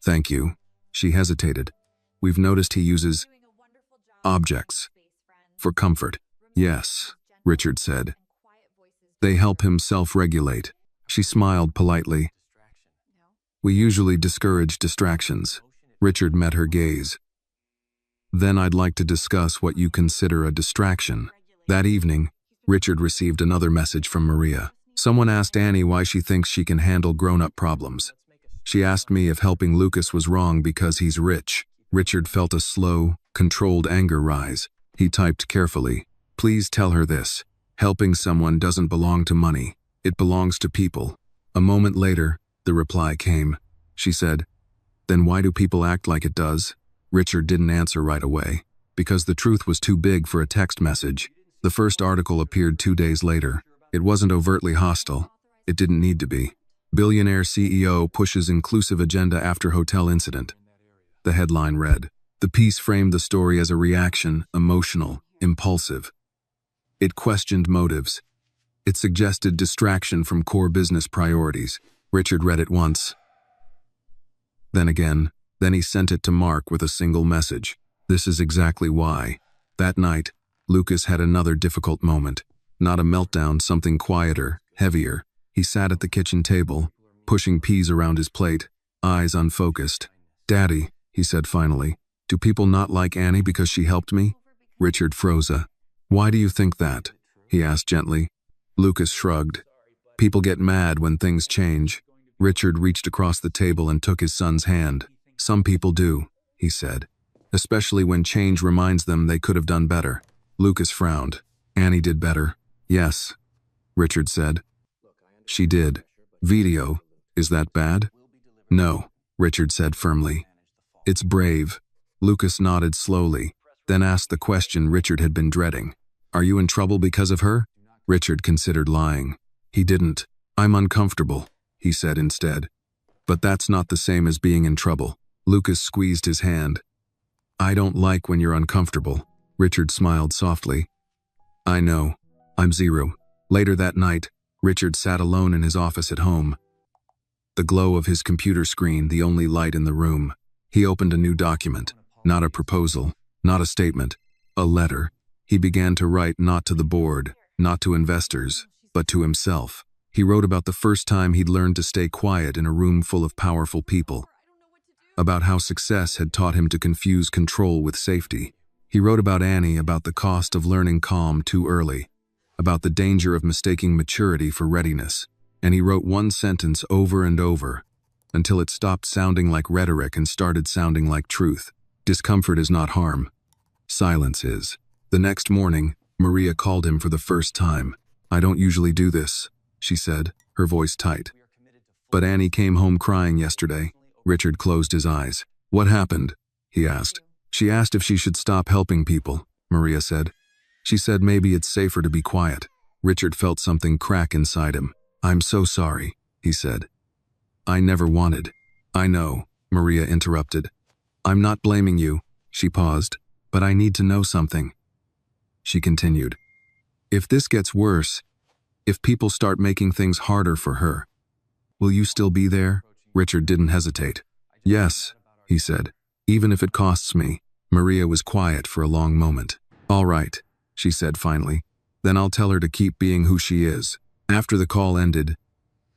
"Thank you." She hesitated. "We've noticed he uses objects for comfort." "Yes," Richard said. "They help him self-regulate." She smiled politely. "We usually discourage distractions." Richard met her gaze. "Then I'd like to discuss what you consider a distraction." That evening, Richard received another message from Maria. Someone asked Annie why she thinks she can handle grown-up problems. She asked me if helping Lucas was wrong because he's rich. Richard felt a slow, controlled anger rise. He typed carefully, "Please tell her this. Helping someone doesn't belong to money. It belongs to people." A moment later, the reply came. She said, "Then why do people act like it does?" Richard didn't answer right away, because the truth was too big for a text message. The first article appeared 2 days later. It wasn't overtly hostile. It didn't need to be. "Billionaire CEO pushes inclusive agenda after hotel incident." The headline read. The piece framed the story as a reaction, emotional, impulsive. It questioned motives. It suggested distraction from core business priorities. Richard read it once. Then again. Then he sent it to Mark with a single message. "This is exactly why." That night, Lucas had another difficult moment. Not a meltdown, something quieter, heavier. He sat at the kitchen table, pushing peas around his plate, eyes unfocused. "Daddy," he said finally, "do people not like Annie because she helped me?" Richard froze. "Why do you think that?" he asked gently. Lucas shrugged. "People get mad when things change." Richard reached across the table and took his son's hand. "Some people do," he said, "especially when change reminds them they could have done better." Lucas frowned. "Annie did better." "Yes," Richard said. "She did." "Video, is that bad?" "No," Richard said firmly. "It's brave." Lucas nodded slowly, then asked the question Richard had been dreading. "Are you in trouble because of her?" Richard considered lying. He didn't. "I'm uncomfortable," he said instead. "But that's not the same as being in trouble." Lucas squeezed his hand. "I don't like when you're uncomfortable." Richard smiled softly. "I know. I'm zero." Later that night, Richard sat alone in his office at home. The glow of his computer screen, the only light in the room. He opened a new document. Not a proposal, not a statement, a letter. He began to write not to the board, not to investors, but to himself. He wrote about the first time he'd learned to stay quiet in a room full of powerful people. About how success had taught him to confuse control with safety. He wrote about Annie, about the cost of learning calm too early, about the danger of mistaking maturity for readiness. And he wrote one sentence over and over, until it stopped sounding like rhetoric and started sounding like truth. Discomfort is not harm. Silence is. The next morning, Maria called him for the first time. "I don't usually do this," she said, her voice tight. "But Annie came home crying yesterday." Richard closed his eyes. "What happened?" he asked. "She asked if she should stop helping people," Maria said. "She said maybe it's safer to be quiet." Richard felt something crack inside him. "I'm so sorry," he said. "I never wanted." "I know," Maria interrupted. "I'm not blaming you." She paused. "But I need to know something." She continued. "If this gets worse, if people start making things harder for her, will you still be there?" Richard didn't hesitate. "Yes," he said, "even if it costs me." Maria was quiet for a long moment. "All right," she said finally. "Then I'll tell her to keep being who she is." After the call ended,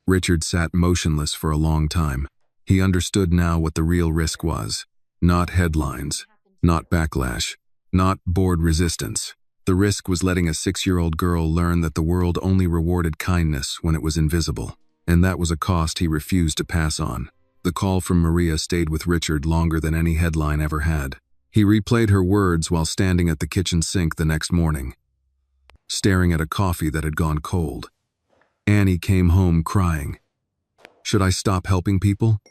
Richard sat motionless for a long time. He understood now what the real risk was. Not headlines, not backlash, not board resistance. The risk was letting a 6-year-old girl learn that the world only rewarded kindness when it was invisible. And that was a cost he refused to pass on. The call from Maria stayed with Richard longer than any headline ever had. He replayed her words while standing at the kitchen sink the next morning, staring at a coffee that had gone cold. Annie came home crying. Should I stop helping people?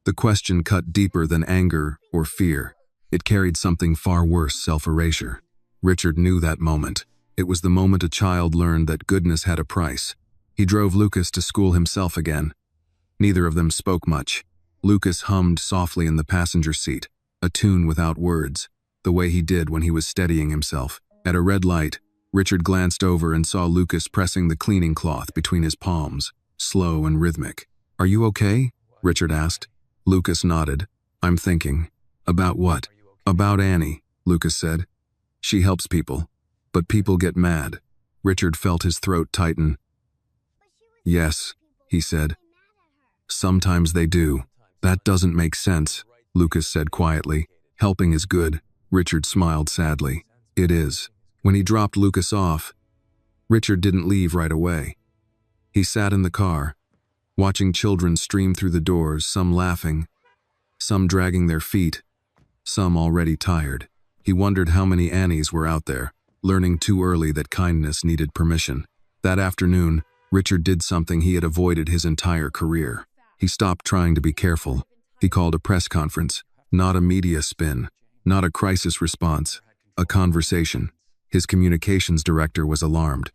The question cut deeper than anger or fear. It carried something far worse, self-erasure. Richard knew that moment. It was the moment a child learned that goodness had a price. He drove Lucas to school himself again. Neither of them spoke much. Lucas hummed softly in the passenger seat, a tune without words, the way he did when he was steadying himself. At a red light, Richard glanced over and saw Lucas pressing the cleaning cloth between his palms, slow and rhythmic. "Are you okay?" Richard asked. Lucas nodded. "I'm thinking." "About what?" "About Annie," Lucas said. "She helps people, but people get mad." Richard felt his throat tighten. "Yes," he said. "Sometimes they do." "That doesn't make sense," Lucas said quietly. "Helping is good." Richard smiled sadly. "It is." When he dropped Lucas off, Richard didn't leave right away. He sat in the car, watching children stream through the doors, some laughing, some dragging their feet, some already tired. He wondered how many Annies were out there, learning too early that kindness needed permission. That afternoon, Richard did something he had avoided his entire career. He stopped trying to be careful. He called a press conference, not a media spin, not a crisis response, a conversation. His communications director was alarmed.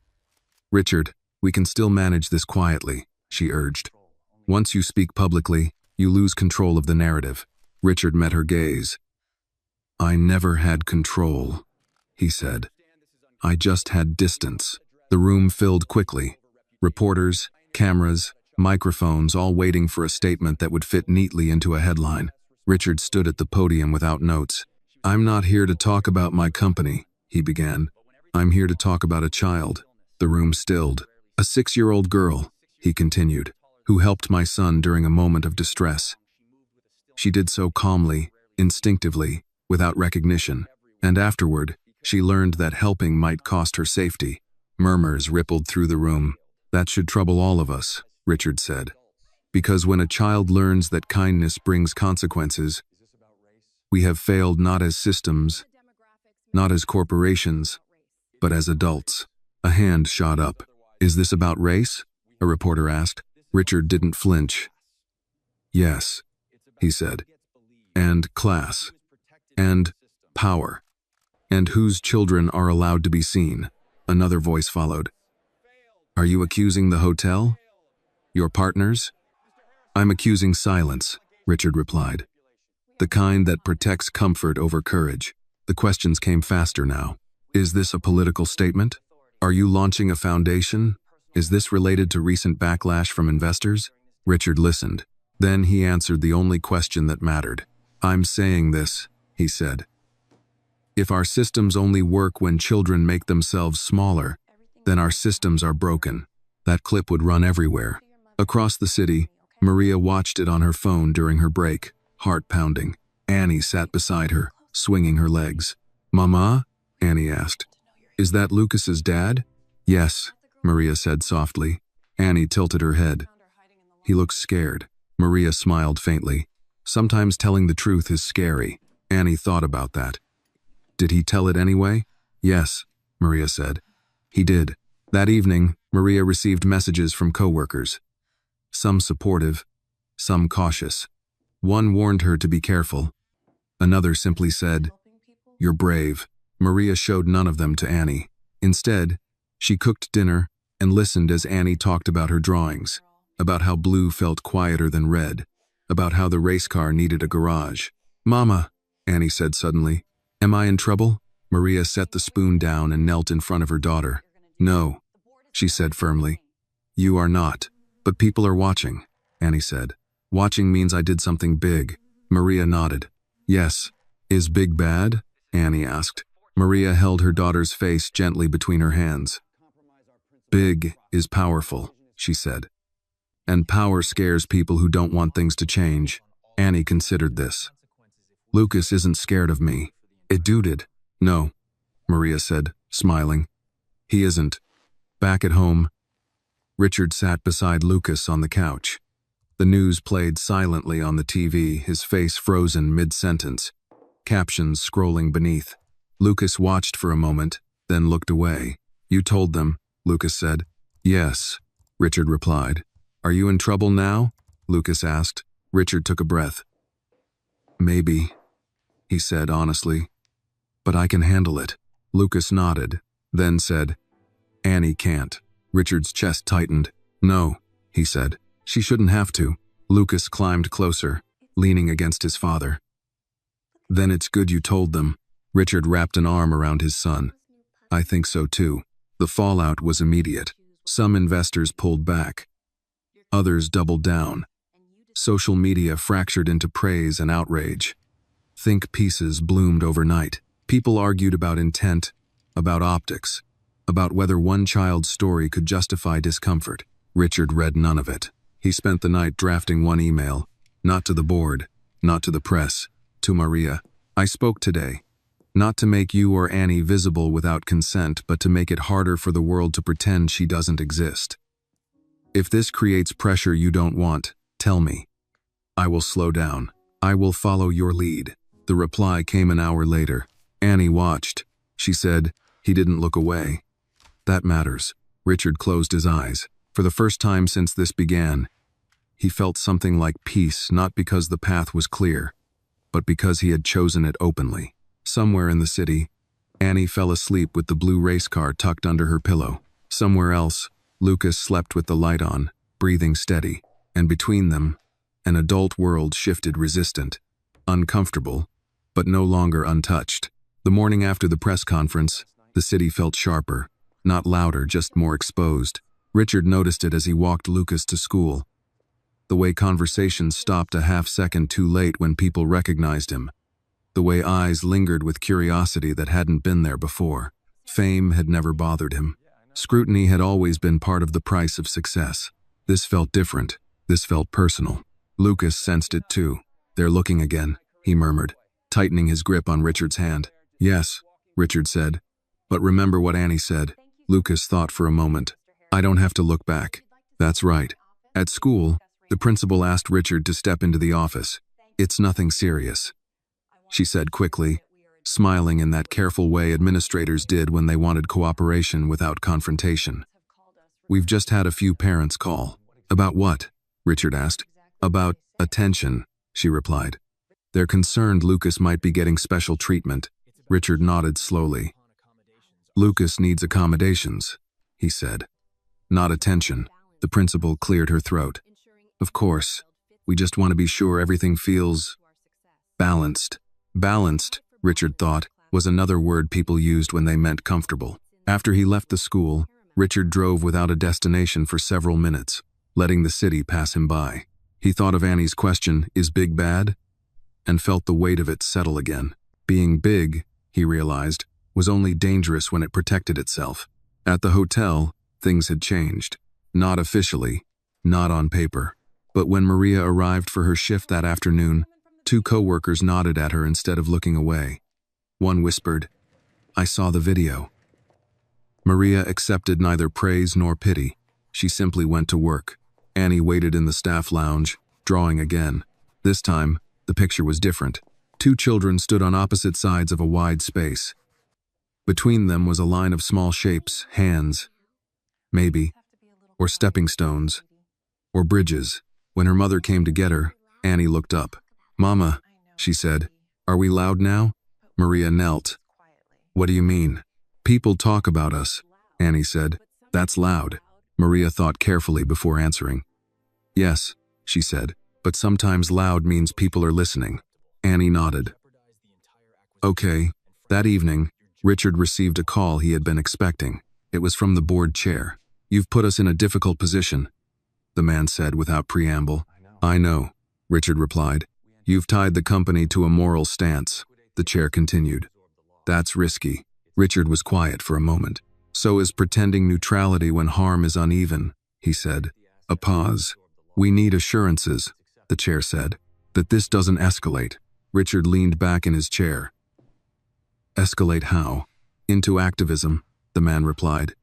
"Richard, we can still manage this quietly," she urged. "Once you speak publicly, you lose control of the narrative." Richard met her gaze. "I never had control," he said. "I just had distance." The room filled quickly. Reporters, cameras, microphones, all waiting for a statement that would fit neatly into a headline. Richard stood at the podium without notes. "I'm not here to talk about my company," he began. "I'm here to talk about a child." The room stilled. "A 6-year-old girl," he continued, "who helped my son during a moment of distress. She did so calmly, instinctively, without recognition. And afterward, she learned that helping might cost her safety." Murmurs rippled through the room. "That should trouble all of us," Richard said. "Because when a child learns that kindness brings consequences, we have failed not as systems, not as corporations, but as adults." A hand shot up. "Is this about race?" a reporter asked. Richard didn't flinch. "Yes," he said. "And class. And power. And whose children are allowed to be seen." Another voice followed. "Are you accusing the hotel? Your partners?" "I'm accusing silence," Richard replied. "The kind that protects comfort over courage." The questions came faster now. "Is this a political statement? Are you launching a foundation? Is this related to recent backlash from investors?" Richard listened. Then he answered the only question that mattered. "I'm saying this," he said. "If our systems only work when children make themselves smaller, then our systems are broken." That clip would run everywhere. Across the city, Maria watched it on her phone during her break, heart pounding. Annie sat beside her, swinging her legs. "Mama?" Annie asked. "Is that Lucas's dad?" "Yes," Maria said softly. Annie tilted her head. "He looks scared." Maria smiled faintly. "Sometimes telling the truth is scary." Annie thought about that. "Did he tell it anyway?" "Yes," Maria said. "He did." That evening, Maria received messages from coworkers. Some supportive, some cautious. One warned her to be careful. Another simply said, "You're brave." Maria showed none of them to Annie. Instead, she cooked dinner and listened as Annie talked about her drawings, about how blue felt quieter than red, about how the race car needed a garage. "Mama," Annie said suddenly, "am I in trouble?" Maria set the spoon down and knelt in front of her daughter. "No," she said firmly. "You are not. But people are watching," Annie said. "Watching means I did something big." Maria nodded. "Yes. Is big bad?" Annie asked. Maria held her daughter's face gently between her hands. "Big is powerful," she said. And power scares people who don't want things to change. Annie considered this. Lucas isn't scared of me. It duded. No, Maria said, smiling. He isn't. Back at home, Richard sat beside Lucas on the couch. The news played silently on the TV, his face frozen mid-sentence, captions scrolling beneath. Lucas watched for a moment, then looked away. You told them, Lucas said. Yes, Richard replied. Are you in trouble now? Lucas asked. Richard took a breath. Maybe, he said honestly. But I can handle it. Lucas nodded, then said, Annie can't. Richard's chest tightened. No, he said. She shouldn't have to. Lucas climbed closer, leaning against his father. Then it's good you told them. Richard wrapped an arm around his son. I think so too. The fallout was immediate. Some investors pulled back. Others doubled down. Social media fractured into praise and outrage. Think pieces bloomed overnight. People argued about intent, about optics, about whether one child's story could justify discomfort. Richard read none of it. He spent the night drafting one email, not to the board, not to the press, to Maria. I spoke today, not to make you or Annie visible without consent, but to make it harder for the world to pretend she doesn't exist. If this creates pressure you don't want, tell me. I will slow down. I will follow your lead. The reply came an hour later. Annie watched. She said, he didn't look away. That matters. Richard closed his eyes. For the first time since this began, he felt something like peace, not because the path was clear, but because he had chosen it openly. Somewhere in the city, Annie fell asleep with the blue race car tucked under her pillow. Somewhere else, Lucas slept with the light on, breathing steady, and between them, an adult world shifted resistant, uncomfortable, but no longer untouched. The morning after the press conference, the city felt sharper, not louder, just more exposed. Richard noticed it as he walked Lucas to school. The way conversations stopped a half-second too late when people recognized him. The way eyes lingered with curiosity that hadn't been there before. Fame had never bothered him. Scrutiny had always been part of the price of success. This felt different. This felt personal. Lucas sensed it too. They're looking again, he murmured, tightening his grip on Richard's hand. Yes, Richard said. But remember what Annie said. Lucas thought for a moment. I don't have to look back. That's right. At school, the principal asked Richard to step into the office. It's nothing serious, she said quickly, smiling in that careful way administrators did when they wanted cooperation without confrontation. We've just had a few parents call. About what? Richard asked. About attention, she replied. They're concerned Lucas might be getting special treatment. Richard nodded slowly. Lucas needs accommodations, he said. Not attention. The principal cleared her throat. Of course, we just want to be sure everything feels balanced. Balanced, Richard thought, was another word people used when they meant comfortable. After he left the school, Richard drove without a destination for several minutes, letting the city pass him by. He thought of Annie's question, is big bad? And felt the weight of it settle again. Being big, he realized, was only dangerous when it protected itself. At the hotel, things had changed. Not officially, not on paper. But when Maria arrived for her shift that afternoon, two co-workers nodded at her instead of looking away. One whispered, I saw the video. Maria accepted neither praise nor pity. She simply went to work. Annie waited in the staff lounge, drawing again. This time, the picture was different. Two children stood on opposite sides of a wide space. Between them was a line of small shapes, hands, maybe, or stepping stones, or bridges. When her mother came to get her, Annie looked up. Mama, she said, are we loud now? Maria knelt. What do you mean? People talk about us, Annie said. That's loud. Maria thought carefully before answering. Yes, she said, but sometimes loud means people are listening. Annie nodded. Okay. That evening, Richard received a call he had been expecting. It was from the board chair. You've put us in a difficult position, the man said without preamble. I know, Richard replied. You've tied the company to a moral stance, the chair continued. That's risky. Richard was quiet for a moment. So is pretending neutrality when harm is uneven, he said. A pause. We need assurances, the chair said, that this doesn't escalate. Richard leaned back in his chair. Escalate how? Into activism, the man replied.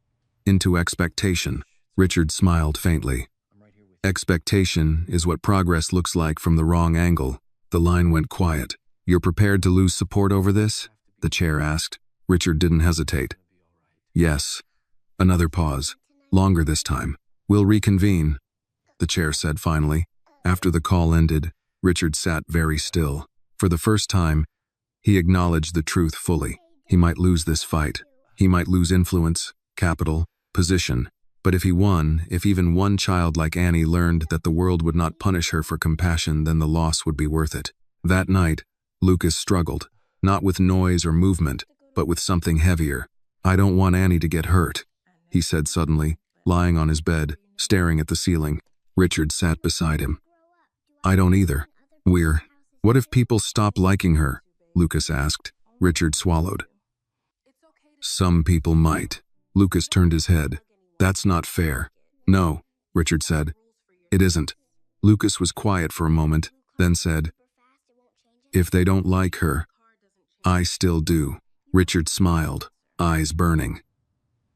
Into expectation. Richard smiled faintly. Expectation is what progress looks like from the wrong angle. The line went quiet. You're prepared to lose support over this? The chair asked. Richard didn't hesitate. Yes. Another pause. Longer this time. We'll reconvene, the chair said finally. After the call ended, Richard sat very still. For the first time, he acknowledged the truth fully. He might lose this fight. He might lose influence, capital, position. But if he won, if even one child like Annie learned that the world would not punish her for compassion, then the loss would be worth it. That night, Lucas struggled, not with noise or movement, but with something heavier. I don't want Annie to get hurt, he said suddenly, lying on his bed, staring at the ceiling. Richard sat beside him. I don't either. What if people stop liking her? Lucas asked. Richard swallowed. Some people might. Lucas turned his head. That's not fair. No, Richard said. It isn't. Lucas was quiet for a moment, then said, if they don't like her, I still do. Richard smiled, eyes burning.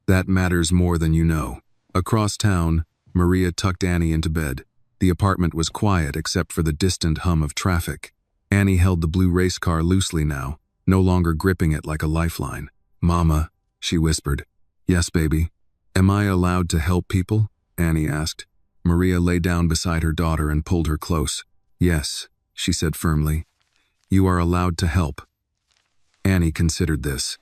That matters more than you know. Across town, Maria tucked Annie into bed. The apartment was quiet except for the distant hum of traffic. Annie held the blue race car loosely now, no longer gripping it like a lifeline. Mama, she whispered. Yes, baby. Am I allowed to help people? Annie asked. Maria lay down beside her daughter and pulled her close. Yes, she said firmly. You are allowed to help. Annie considered this.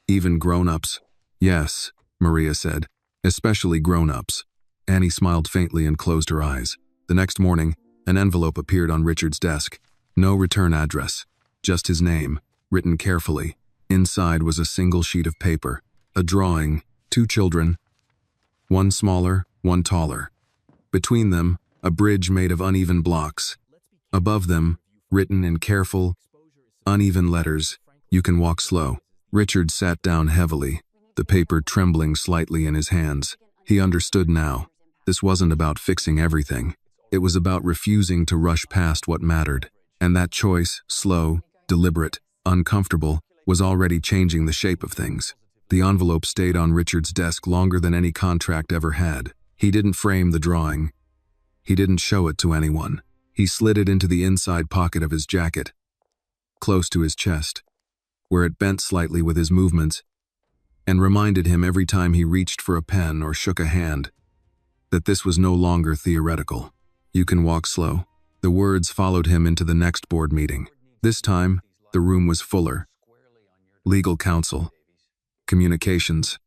Even grown-ups? Yes, Maria said. Especially grown-ups. Annie smiled faintly and closed her eyes. The next morning, an envelope appeared on Richard's desk. No return address. Just his name, written carefully. Inside was a single sheet of paper. A drawing, 2 children. One smaller, one taller. Between them, a bridge made of uneven blocks. Above them, written in careful, uneven letters, you can walk slow. Richard sat down heavily, the paper trembling slightly in his hands. He understood now. This wasn't about fixing everything. It was about refusing to rush past what mattered. And that choice, slow, deliberate, uncomfortable, was already changing the shape of things. The envelope stayed on Richard's desk longer than any contract ever had. He didn't frame the drawing. He didn't show it to anyone. He slid it into the inside pocket of his jacket, close to his chest, where it bent slightly with his movements, and reminded him every time he reached for a pen or shook a hand that this was no longer theoretical. You can walk slow. The words followed him into the next board meeting. This time, the room was fuller. Legal counsel, communications,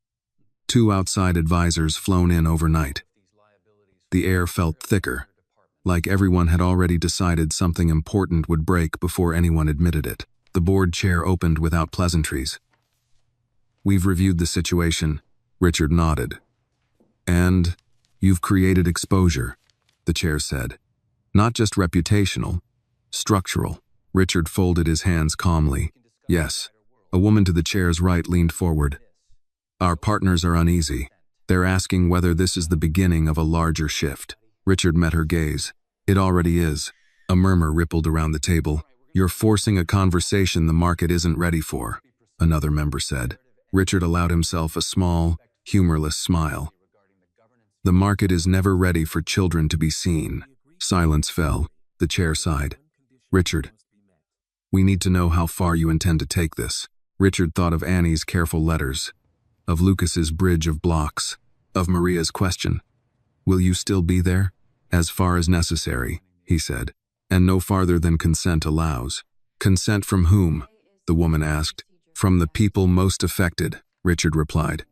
2 outside advisors flown in overnight. The air felt thicker, like everyone had already decided something important would break before anyone admitted it. The board chair opened without pleasantries. We've reviewed the situation, Richard nodded. And you've created exposure, the chair said. Not just reputational, structural. Richard folded his hands calmly. Yes. A woman to the chair's right leaned forward. Our partners are uneasy. They're asking whether this is the beginning of a larger shift. Richard met her gaze. It already is. A murmur rippled around the table. You're forcing a conversation the market isn't ready for, another member said. Richard allowed himself a small, humorless smile. The market is never ready for children to be seen. Silence fell. The chair sighed. Richard, we need to know how far you intend to take this. Richard thought of Annie's careful letters, of Lucas's bridge of blocks, of Maria's question. Will you still be there? As far as necessary, he said, and no farther than consent allows. Consent from whom? The woman asked. From the people most affected, Richard replied.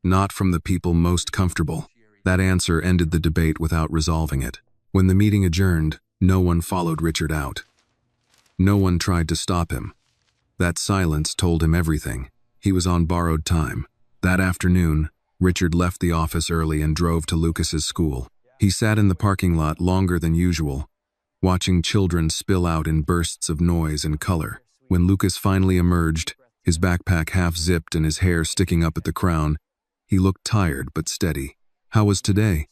Not from the people most comfortable. That answer ended the debate without resolving it. When the meeting adjourned, no one followed Richard out. No one tried to stop him. That silence told him everything. He was on borrowed time. That afternoon, Richard left the office early and drove to Lucas's school. He sat in the parking lot longer than usual, watching children spill out in bursts of noise and color. When Lucas finally emerged, his backpack half-zipped and his hair sticking up at the crown, he looked tired but steady. How was today?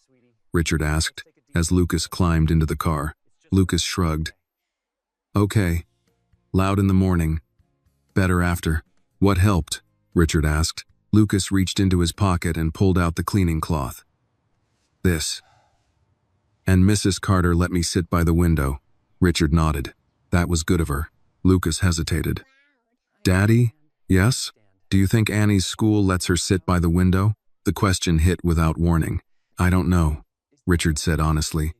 Richard asked, as Lucas climbed into the car. Lucas shrugged. Okay. Loud in the morning. Better after. What helped? Richard asked. Lucas reached into his pocket and pulled out the cleaning cloth. This. And Mrs. Carter let me sit by the window. Richard nodded. That was good of her. Lucas hesitated. Daddy? Yes? Do you think Annie's school lets her sit by the window? The question hit without warning. I don't know, Richard said honestly.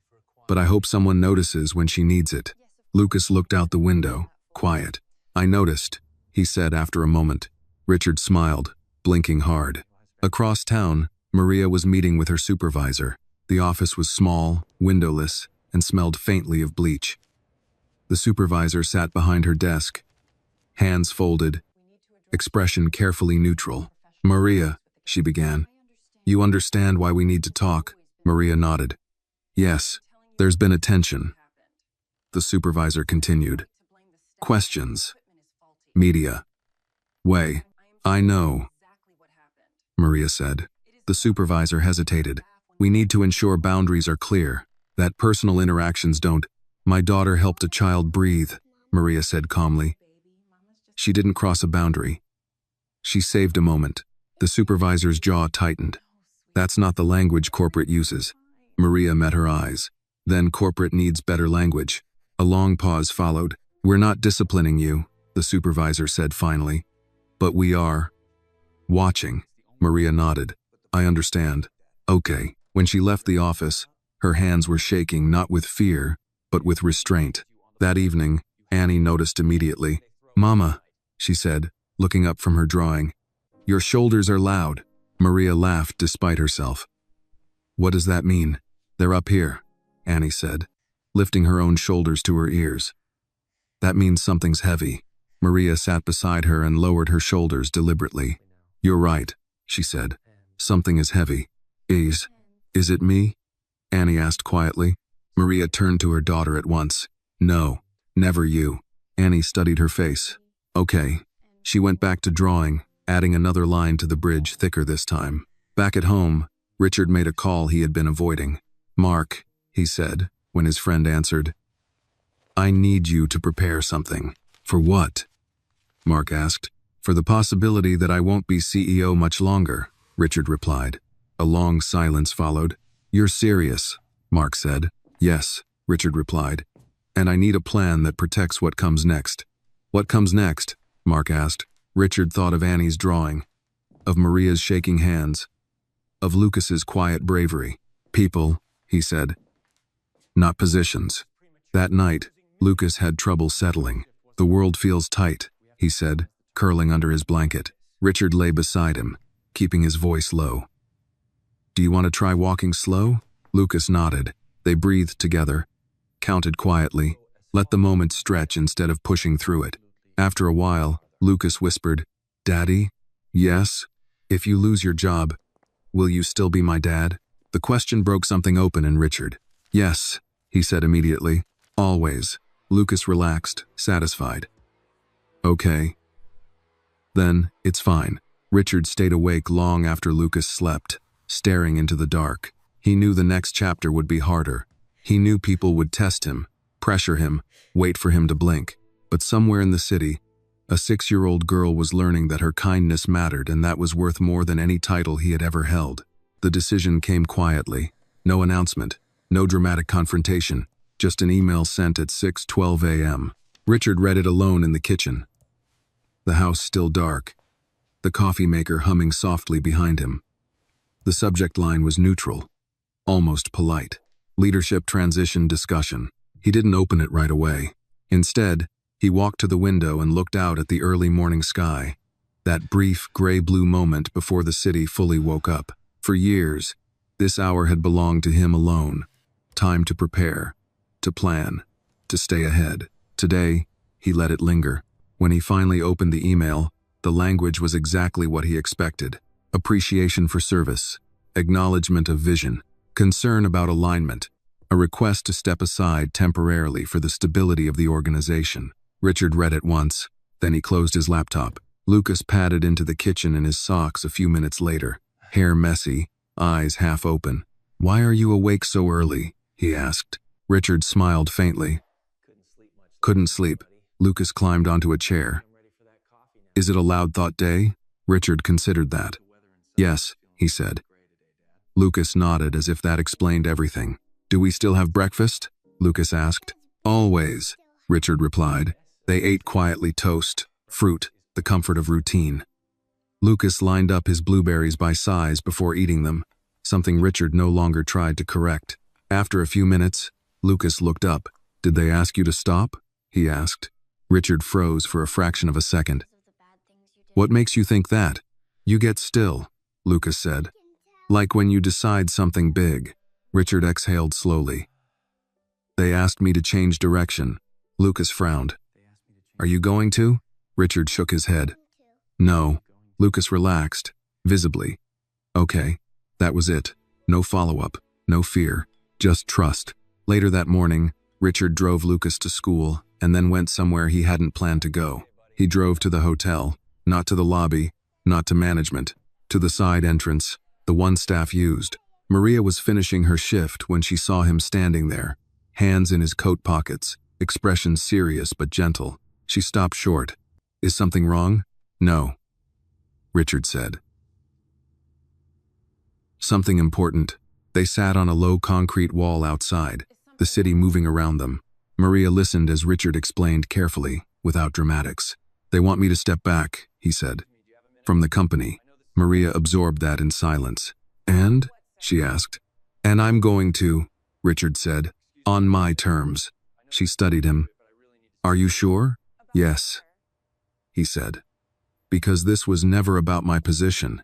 But I hope someone notices when she needs it. Lucas looked out the window, quiet. I noticed, he said after a moment. Richard smiled, blinking hard. Across town, Maria was meeting with her supervisor. The office was small, windowless, and smelled faintly of bleach. The supervisor sat behind her desk, hands folded, expression carefully neutral. Maria, she began. You understand why we need to talk? Maria nodded. Yes, there's been a tension. The supervisor continued. Questions. Media. Way. I know, Maria said. The supervisor hesitated. We need to ensure boundaries are clear, that personal interactions don't. My daughter helped a child breathe, Maria said calmly. She didn't cross a boundary. She saved a moment. The supervisor's jaw tightened. That's not the language corporate uses. Maria met her eyes. Then corporate needs better language. A long pause followed. We're not disciplining you, the supervisor said finally. But we are. Watching. Maria nodded. I understand. Okay. When she left the office, her hands were shaking not with fear, but with restraint. That evening, Annie noticed immediately. Mama, she said, looking up from her drawing. Your shoulders are loud. Maria laughed despite herself. What does that mean? They're up here, Annie said, lifting her own shoulders to her ears. That means something's heavy. Maria sat beside her and lowered her shoulders deliberately. You're right, she said. Something is heavy. Is it me? Annie asked quietly. Maria turned to her daughter at once. No, never you. Annie studied her face. Okay. She went back to drawing, adding another line to the bridge, thicker this time. Back at home, Richard made a call he had been avoiding. Mark, he said, when his friend answered. I need you to prepare something. For what? Mark asked. For the possibility that I won't be CEO much longer, Richard replied. A long silence followed. You're serious, Mark said. Yes, Richard replied. And I need a plan that protects what comes next. What comes next? Mark asked. Richard thought of Annie's drawing, of Maria's shaking hands, of Lucas's quiet bravery. People, he said. Not positions. That night, Lucas had trouble settling. The world feels tight, he said, curling under his blanket. Richard lay beside him, keeping his voice low. Do you want to try walking slow? Lucas nodded. They breathed together, counted quietly, let the moment stretch instead of pushing through it. After a while, Lucas whispered, Daddy? Yes? If you lose your job, will you still be my dad? The question broke something open in Richard. Yes, he said immediately. Always. Lucas relaxed, satisfied. Okay. Then, it's fine. Richard stayed awake long after Lucas slept, staring into the dark. He knew the next chapter would be harder. He knew people would test him, pressure him, wait for him to blink. But somewhere in the city, a 6-year-old girl was learning that her kindness mattered, and that was worth more than any title he had ever held. The decision came quietly. No announcement, no dramatic confrontation, just an email sent at 6:12 a.m. Richard read it alone in the kitchen. The house still dark, the coffee maker humming softly behind him. The subject line was neutral, almost polite. Leadership transition discussion. He didn't open it right away. Instead, he walked to the window and looked out at the early morning sky, that brief gray-blue moment before the city fully woke up. For years, this hour had belonged to him alone. Time to prepare, to plan, to stay ahead. Today, he let it linger. When he finally opened the email, the language was exactly what he expected. Appreciation for service, acknowledgement of vision, concern about alignment, a request to step aside temporarily for the stability of the organization. Richard read it once, then he closed his laptop. Lucas padded into the kitchen in his socks a few minutes later, hair messy, eyes half open. Why are you awake so early? he asked. Richard smiled faintly. Couldn't sleep. Lucas climbed onto a chair. Is it a loud thought day? Richard considered that. Yes, he said. Lucas nodded as if that explained everything. Do we still have breakfast? Lucas asked. Always, Richard replied. They ate quietly toast, fruit, the comfort of routine. Lucas lined up his blueberries by size before eating them, something Richard no longer tried to correct. After a few minutes, Lucas looked up. Did they ask you to stop? He asked. Richard froze for a fraction of a second. What makes you think that? You get still, Lucas said. Like when you decide something big. Richard exhaled slowly. They asked me to change direction. Lucas frowned. Are you going to? Richard shook his head. No. Lucas relaxed, visibly. Okay, that was it. No follow-up, no fear, just trust. Later that morning, Richard drove Lucas to school and then went somewhere he hadn't planned to go. He drove to the hotel, not to the lobby, not to management, to the side entrance, the one staff used. Maria was finishing her shift when she saw him standing there, hands in his coat pockets, expression serious but gentle. She stopped short. Is something wrong? No, Richard said. Something important. They sat on a low concrete wall outside, the city moving around them. Maria listened as Richard explained carefully, without dramatics. They want me to step back, he said. From the company. Maria absorbed that in silence. And? She asked. And I'm going to, Richard said. On my terms. She studied him. Are you sure? Yes, he said. Because this was never about my position.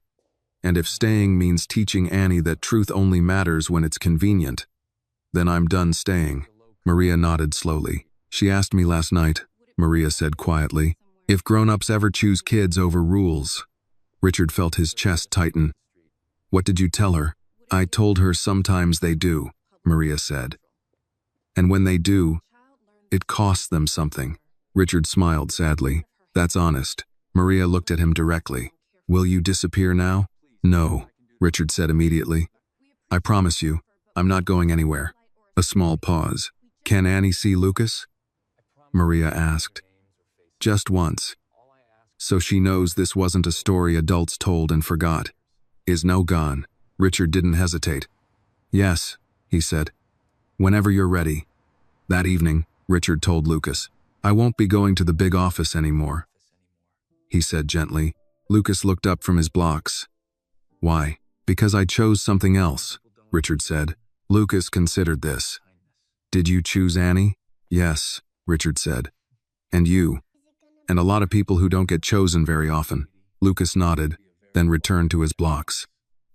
And if staying means teaching Annie that truth only matters when it's convenient, then I'm done staying. Maria nodded slowly. She asked me last night, Maria said quietly, if grown-ups ever choose kids over rules. Richard felt his chest tighten. What did you tell her? I told her sometimes they do, Maria said. And when they do, it costs them something. Richard smiled sadly. That's honest. Maria looked at him directly. Will you disappear now? No, Richard said immediately. I promise you, I'm not going anywhere. A small pause. Can Annie see Lucas? Maria asked. Just once. So she knows this wasn't a story adults told and forgot. Is no gone. Richard didn't hesitate. Yes, he said. Whenever you're ready. That evening, Richard told Lucas, I won't be going to the big office anymore. He said gently. Lucas looked up from his blocks. Why? Because I chose something else, Richard said. Lucas considered this. Did you choose Annie? Yes, Richard said. And you? And a lot of people who don't get chosen very often. Lucas nodded, then returned to his blocks.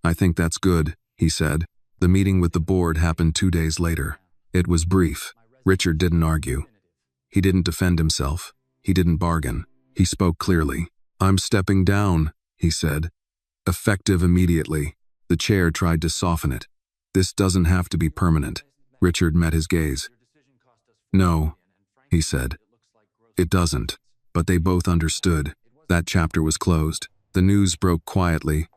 I think that's good, he said. The meeting with the board happened 2 days later. It was brief. Richard didn't argue. He didn't defend himself. He didn't bargain. He spoke clearly. I'm stepping down, he said. Effective immediately. The chair tried to soften it. This doesn't have to be permanent. Richard met his gaze. No, he said. It doesn't. But they both understood. That chapter was closed. The news broke quietly,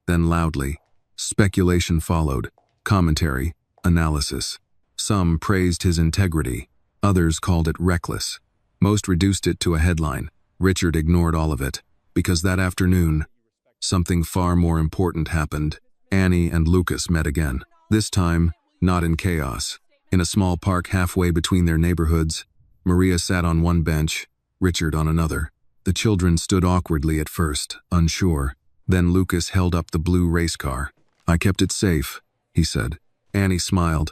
then loudly. Speculation followed. Commentary, analysis. Some praised his integrity. Others called it reckless. Most reduced it to a headline. Richard ignored all of it, because that afternoon, something far more important happened. Annie and Lucas met again. This time, not in chaos. In a small park halfway between their neighborhoods, Maria sat on one bench, Richard on another. The children stood awkwardly at first, unsure. Then Lucas held up the blue race car. I kept it safe, he said. Annie smiled.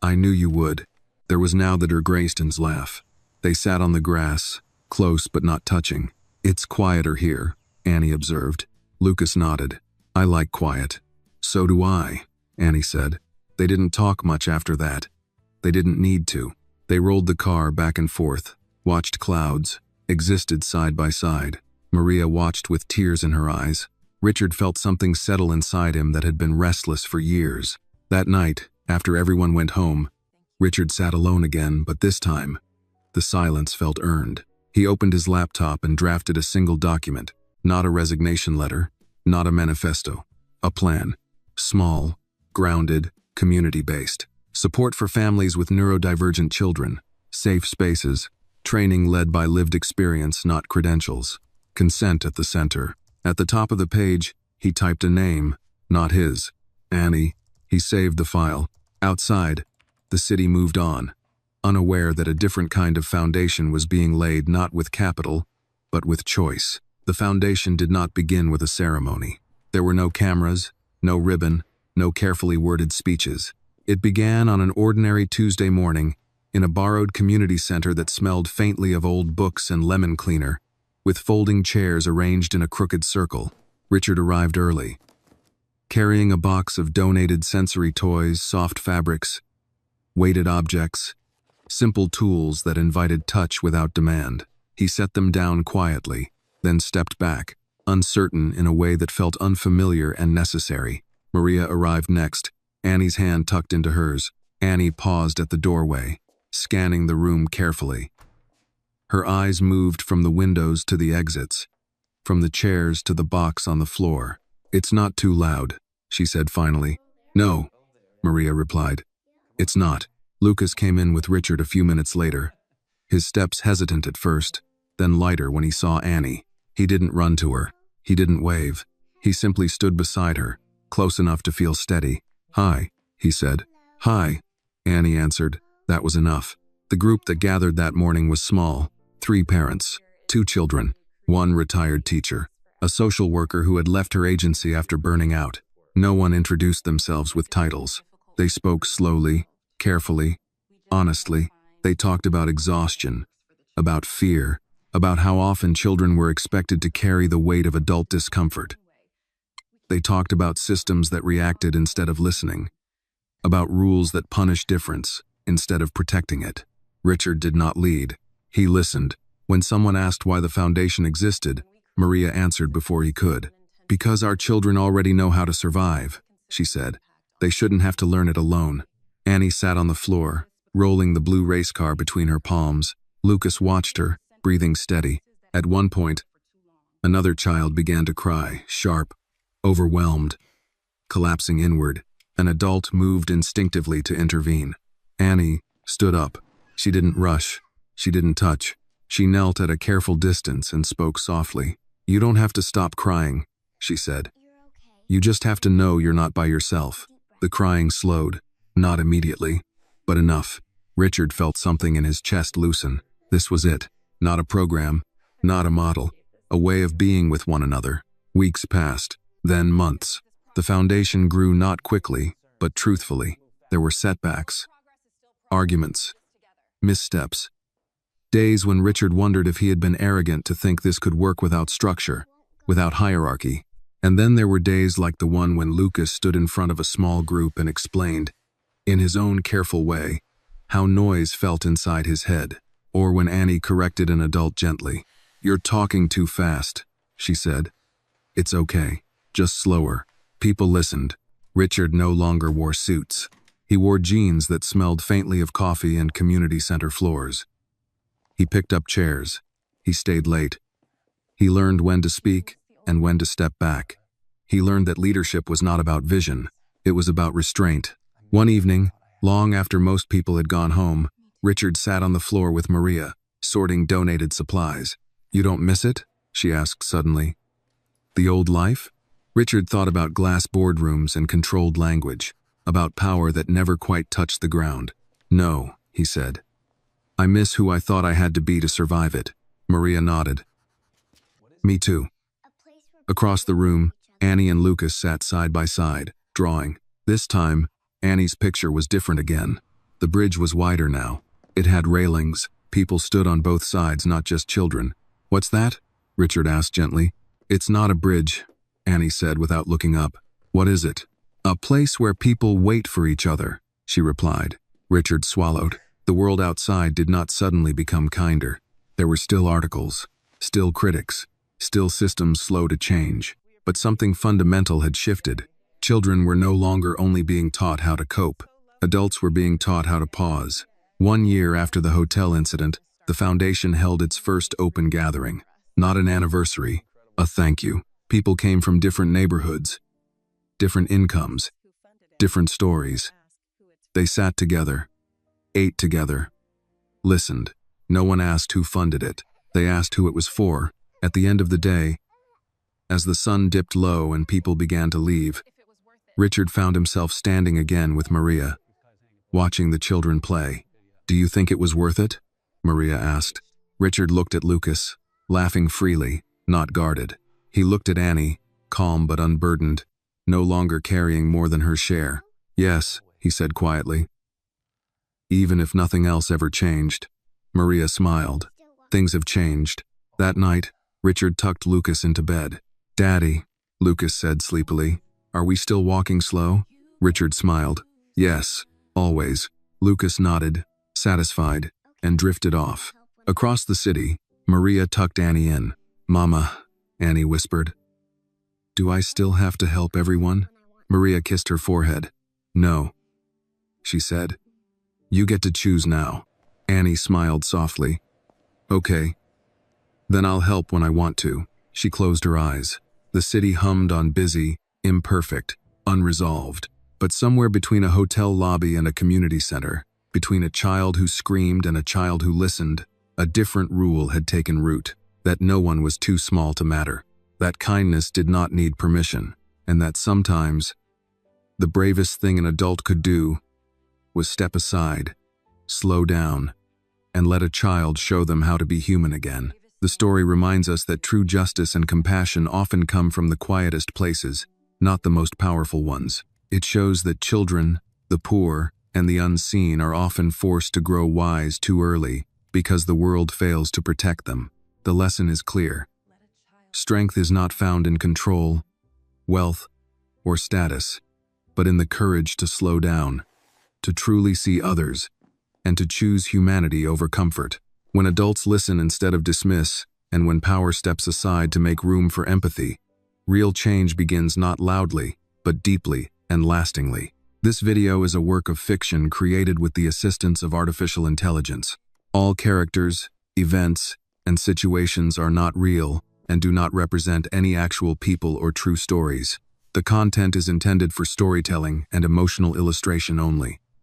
I knew you would. There was now the Der Graystons' laugh. They sat on the grass, close but not touching. It's quieter here, Annie observed. Lucas nodded. I like quiet. So do I, Annie said. They didn't talk much after that. They didn't need to. They rolled the car back and forth, watched clouds, existed side by side. Maria watched with tears in her eyes. Richard felt something settle inside him that had been restless for years. That night, after everyone went home, Richard sat alone again, but this time, the silence felt earned. He opened his laptop and drafted a single document, not a resignation letter, not a manifesto, a plan. Small, grounded, community-based. support for families with neurodivergent children, safe spaces, training led by lived experience, not credentials, consent at the center. At the top of the page, he typed a name, not his. Annie. He saved the file. Outside, the city moved on, unaware that a different kind of foundation was being laid, not with capital, but with choice. The foundation did not begin with a ceremony. There were no cameras, no ribbon, no carefully worded speeches. It began on an ordinary Tuesday morning in a borrowed community center that smelled faintly of old books and lemon cleaner, with folding chairs arranged in a crooked circle. Richard arrived early, carrying a box of donated sensory toys, soft fabrics, weighted objects, simple tools that invited touch without demand. He set them down quietly, then stepped back, uncertain in a way that felt unfamiliar and necessary. Maria arrived next, Annie's hand tucked into hers. Annie paused at the doorway, scanning the room carefully. Her eyes moved from the windows to the exits, from the chairs to the box on the floor. "It's not too loud," she said finally. "No," Maria replied. "It's not." Lucas came in with Richard a few minutes later, his steps hesitant at first, then lighter when he saw Annie. He didn't run to her. He didn't wave. He simply stood beside her, close enough to feel steady. "Hi," he said. "Hi," Annie answered. That was enough. The group that gathered that morning was small. 3 parents, 2 children, 1 retired teacher, a social worker who had left her agency after burning out. No one introduced themselves with titles. They spoke slowly, carefully, honestly. They talked about exhaustion, about fear, about how often children were expected to carry the weight of adult discomfort. They talked about systems that reacted instead of listening, about rules that punish difference instead of protecting it. Richard did not lead. He listened. When someone asked why the foundation existed, Maria answered before he could. "Because our children already know how to survive," she said. "They shouldn't have to learn it alone." Annie sat on the floor, rolling the blue race car between her palms. Lucas watched her, breathing steady. At one point, another child began to cry, sharp, overwhelmed, collapsing inward. An adult moved instinctively to intervene. Annie stood up. She didn't rush. She didn't touch. She knelt at a careful distance and spoke softly. "You don't have to stop crying," she said. "You just have to know you're not by yourself." The crying slowed, not immediately, but enough. Richard felt something in his chest loosen. This was it. Not a program, not a model, a way of being with one another. Weeks passed, then months. The foundation grew not quickly, but truthfully. There were setbacks, arguments, missteps. Days when Richard wondered if he had been arrogant to think this could work without structure, without hierarchy. And then there were days like the one when Lucas stood in front of a small group and explained, in his own careful way, how noise felt inside his head, or when Annie corrected an adult gently. "You're talking too fast," she said. "It's okay, just slower." People listened. Richard no longer wore suits. He wore jeans that smelled faintly of coffee and community center floors. He picked up chairs. He stayed late. He learned when to speak and when to step back. He learned that leadership was not about vision. It was about restraint. One evening, long after most people had gone home, Richard sat on the floor with Maria, sorting donated supplies. "You don't miss it?" she asked suddenly. "The old life?" Richard thought about glass boardrooms and controlled language, about power that never quite touched the ground. "No," he said. "I miss who I thought I had to be to survive it." Maria nodded. "Me too." Across the room, Annie and Lucas sat side by side, drawing. This time, Annie's picture was different again. The bridge was wider now. It had railings. People stood on both sides, not just children. "What's that?" Richard asked gently. "It's not a bridge," Annie said without looking up. "What is it?" "A place where people wait for each other," she replied. Richard swallowed. The world outside did not suddenly become kinder. There were still articles, still critics, still systems slow to change. But something fundamental had shifted. Children were no longer only being taught how to cope. Adults were being taught how to pause. 1 year after the hotel incident, the foundation held its first open gathering. Not an anniversary, a thank you. People came from different neighborhoods, different incomes, different stories. They sat together, ate together, listened. No one asked who funded it. They asked who it was for. At the end of the day, as the sun dipped low and people began to leave, Richard found himself standing again with Maria, watching the children play. "Do you think it was worth it?" Maria asked. Richard looked at Lucas, laughing freely, not guarded. He looked at Annie, calm but unburdened, no longer carrying more than her share. "Yes," he said quietly. "Even if nothing else ever changed." Maria smiled. "Things have changed." That night, Richard tucked Lucas into bed. "Daddy," Lucas said sleepily, "are we still walking slow?" Richard smiled. "Yes, always." Lucas nodded, satisfied, and drifted off. Across the city, Maria tucked Annie in. "Mama," Annie whispered. "Do I still have to help everyone?" Maria kissed her forehead. "No," she said. "You get to choose now." Annie smiled softly. "Okay. Then I'll help when I want to." She closed her eyes. The city hummed on, busy, imperfect, unresolved. But somewhere between a hotel lobby and a community center, between a child who screamed and a child who listened, a different rule had taken root, that no one was too small to matter, that kindness did not need permission, and that sometimes the bravest thing an adult could do was step aside, slow down, and let a child show them how to be human again. The story reminds us that true justice and compassion often come from the quietest places, not the most powerful ones. It shows that children, the poor, and the unseen are often forced to grow wise too early because the world fails to protect them. The lesson is clear. Strength is not found in control, wealth, or status, but in the courage to slow down, to truly see others, and to choose humanity over comfort. When adults listen instead of dismiss, and when power steps aside to make room for empathy, real change begins not loudly, but deeply and lastingly. This video is a work of fiction created with the assistance of artificial intelligence. All characters, events, and situations are not real and do not represent any actual people or true stories. The content is intended for storytelling and emotional illustration only.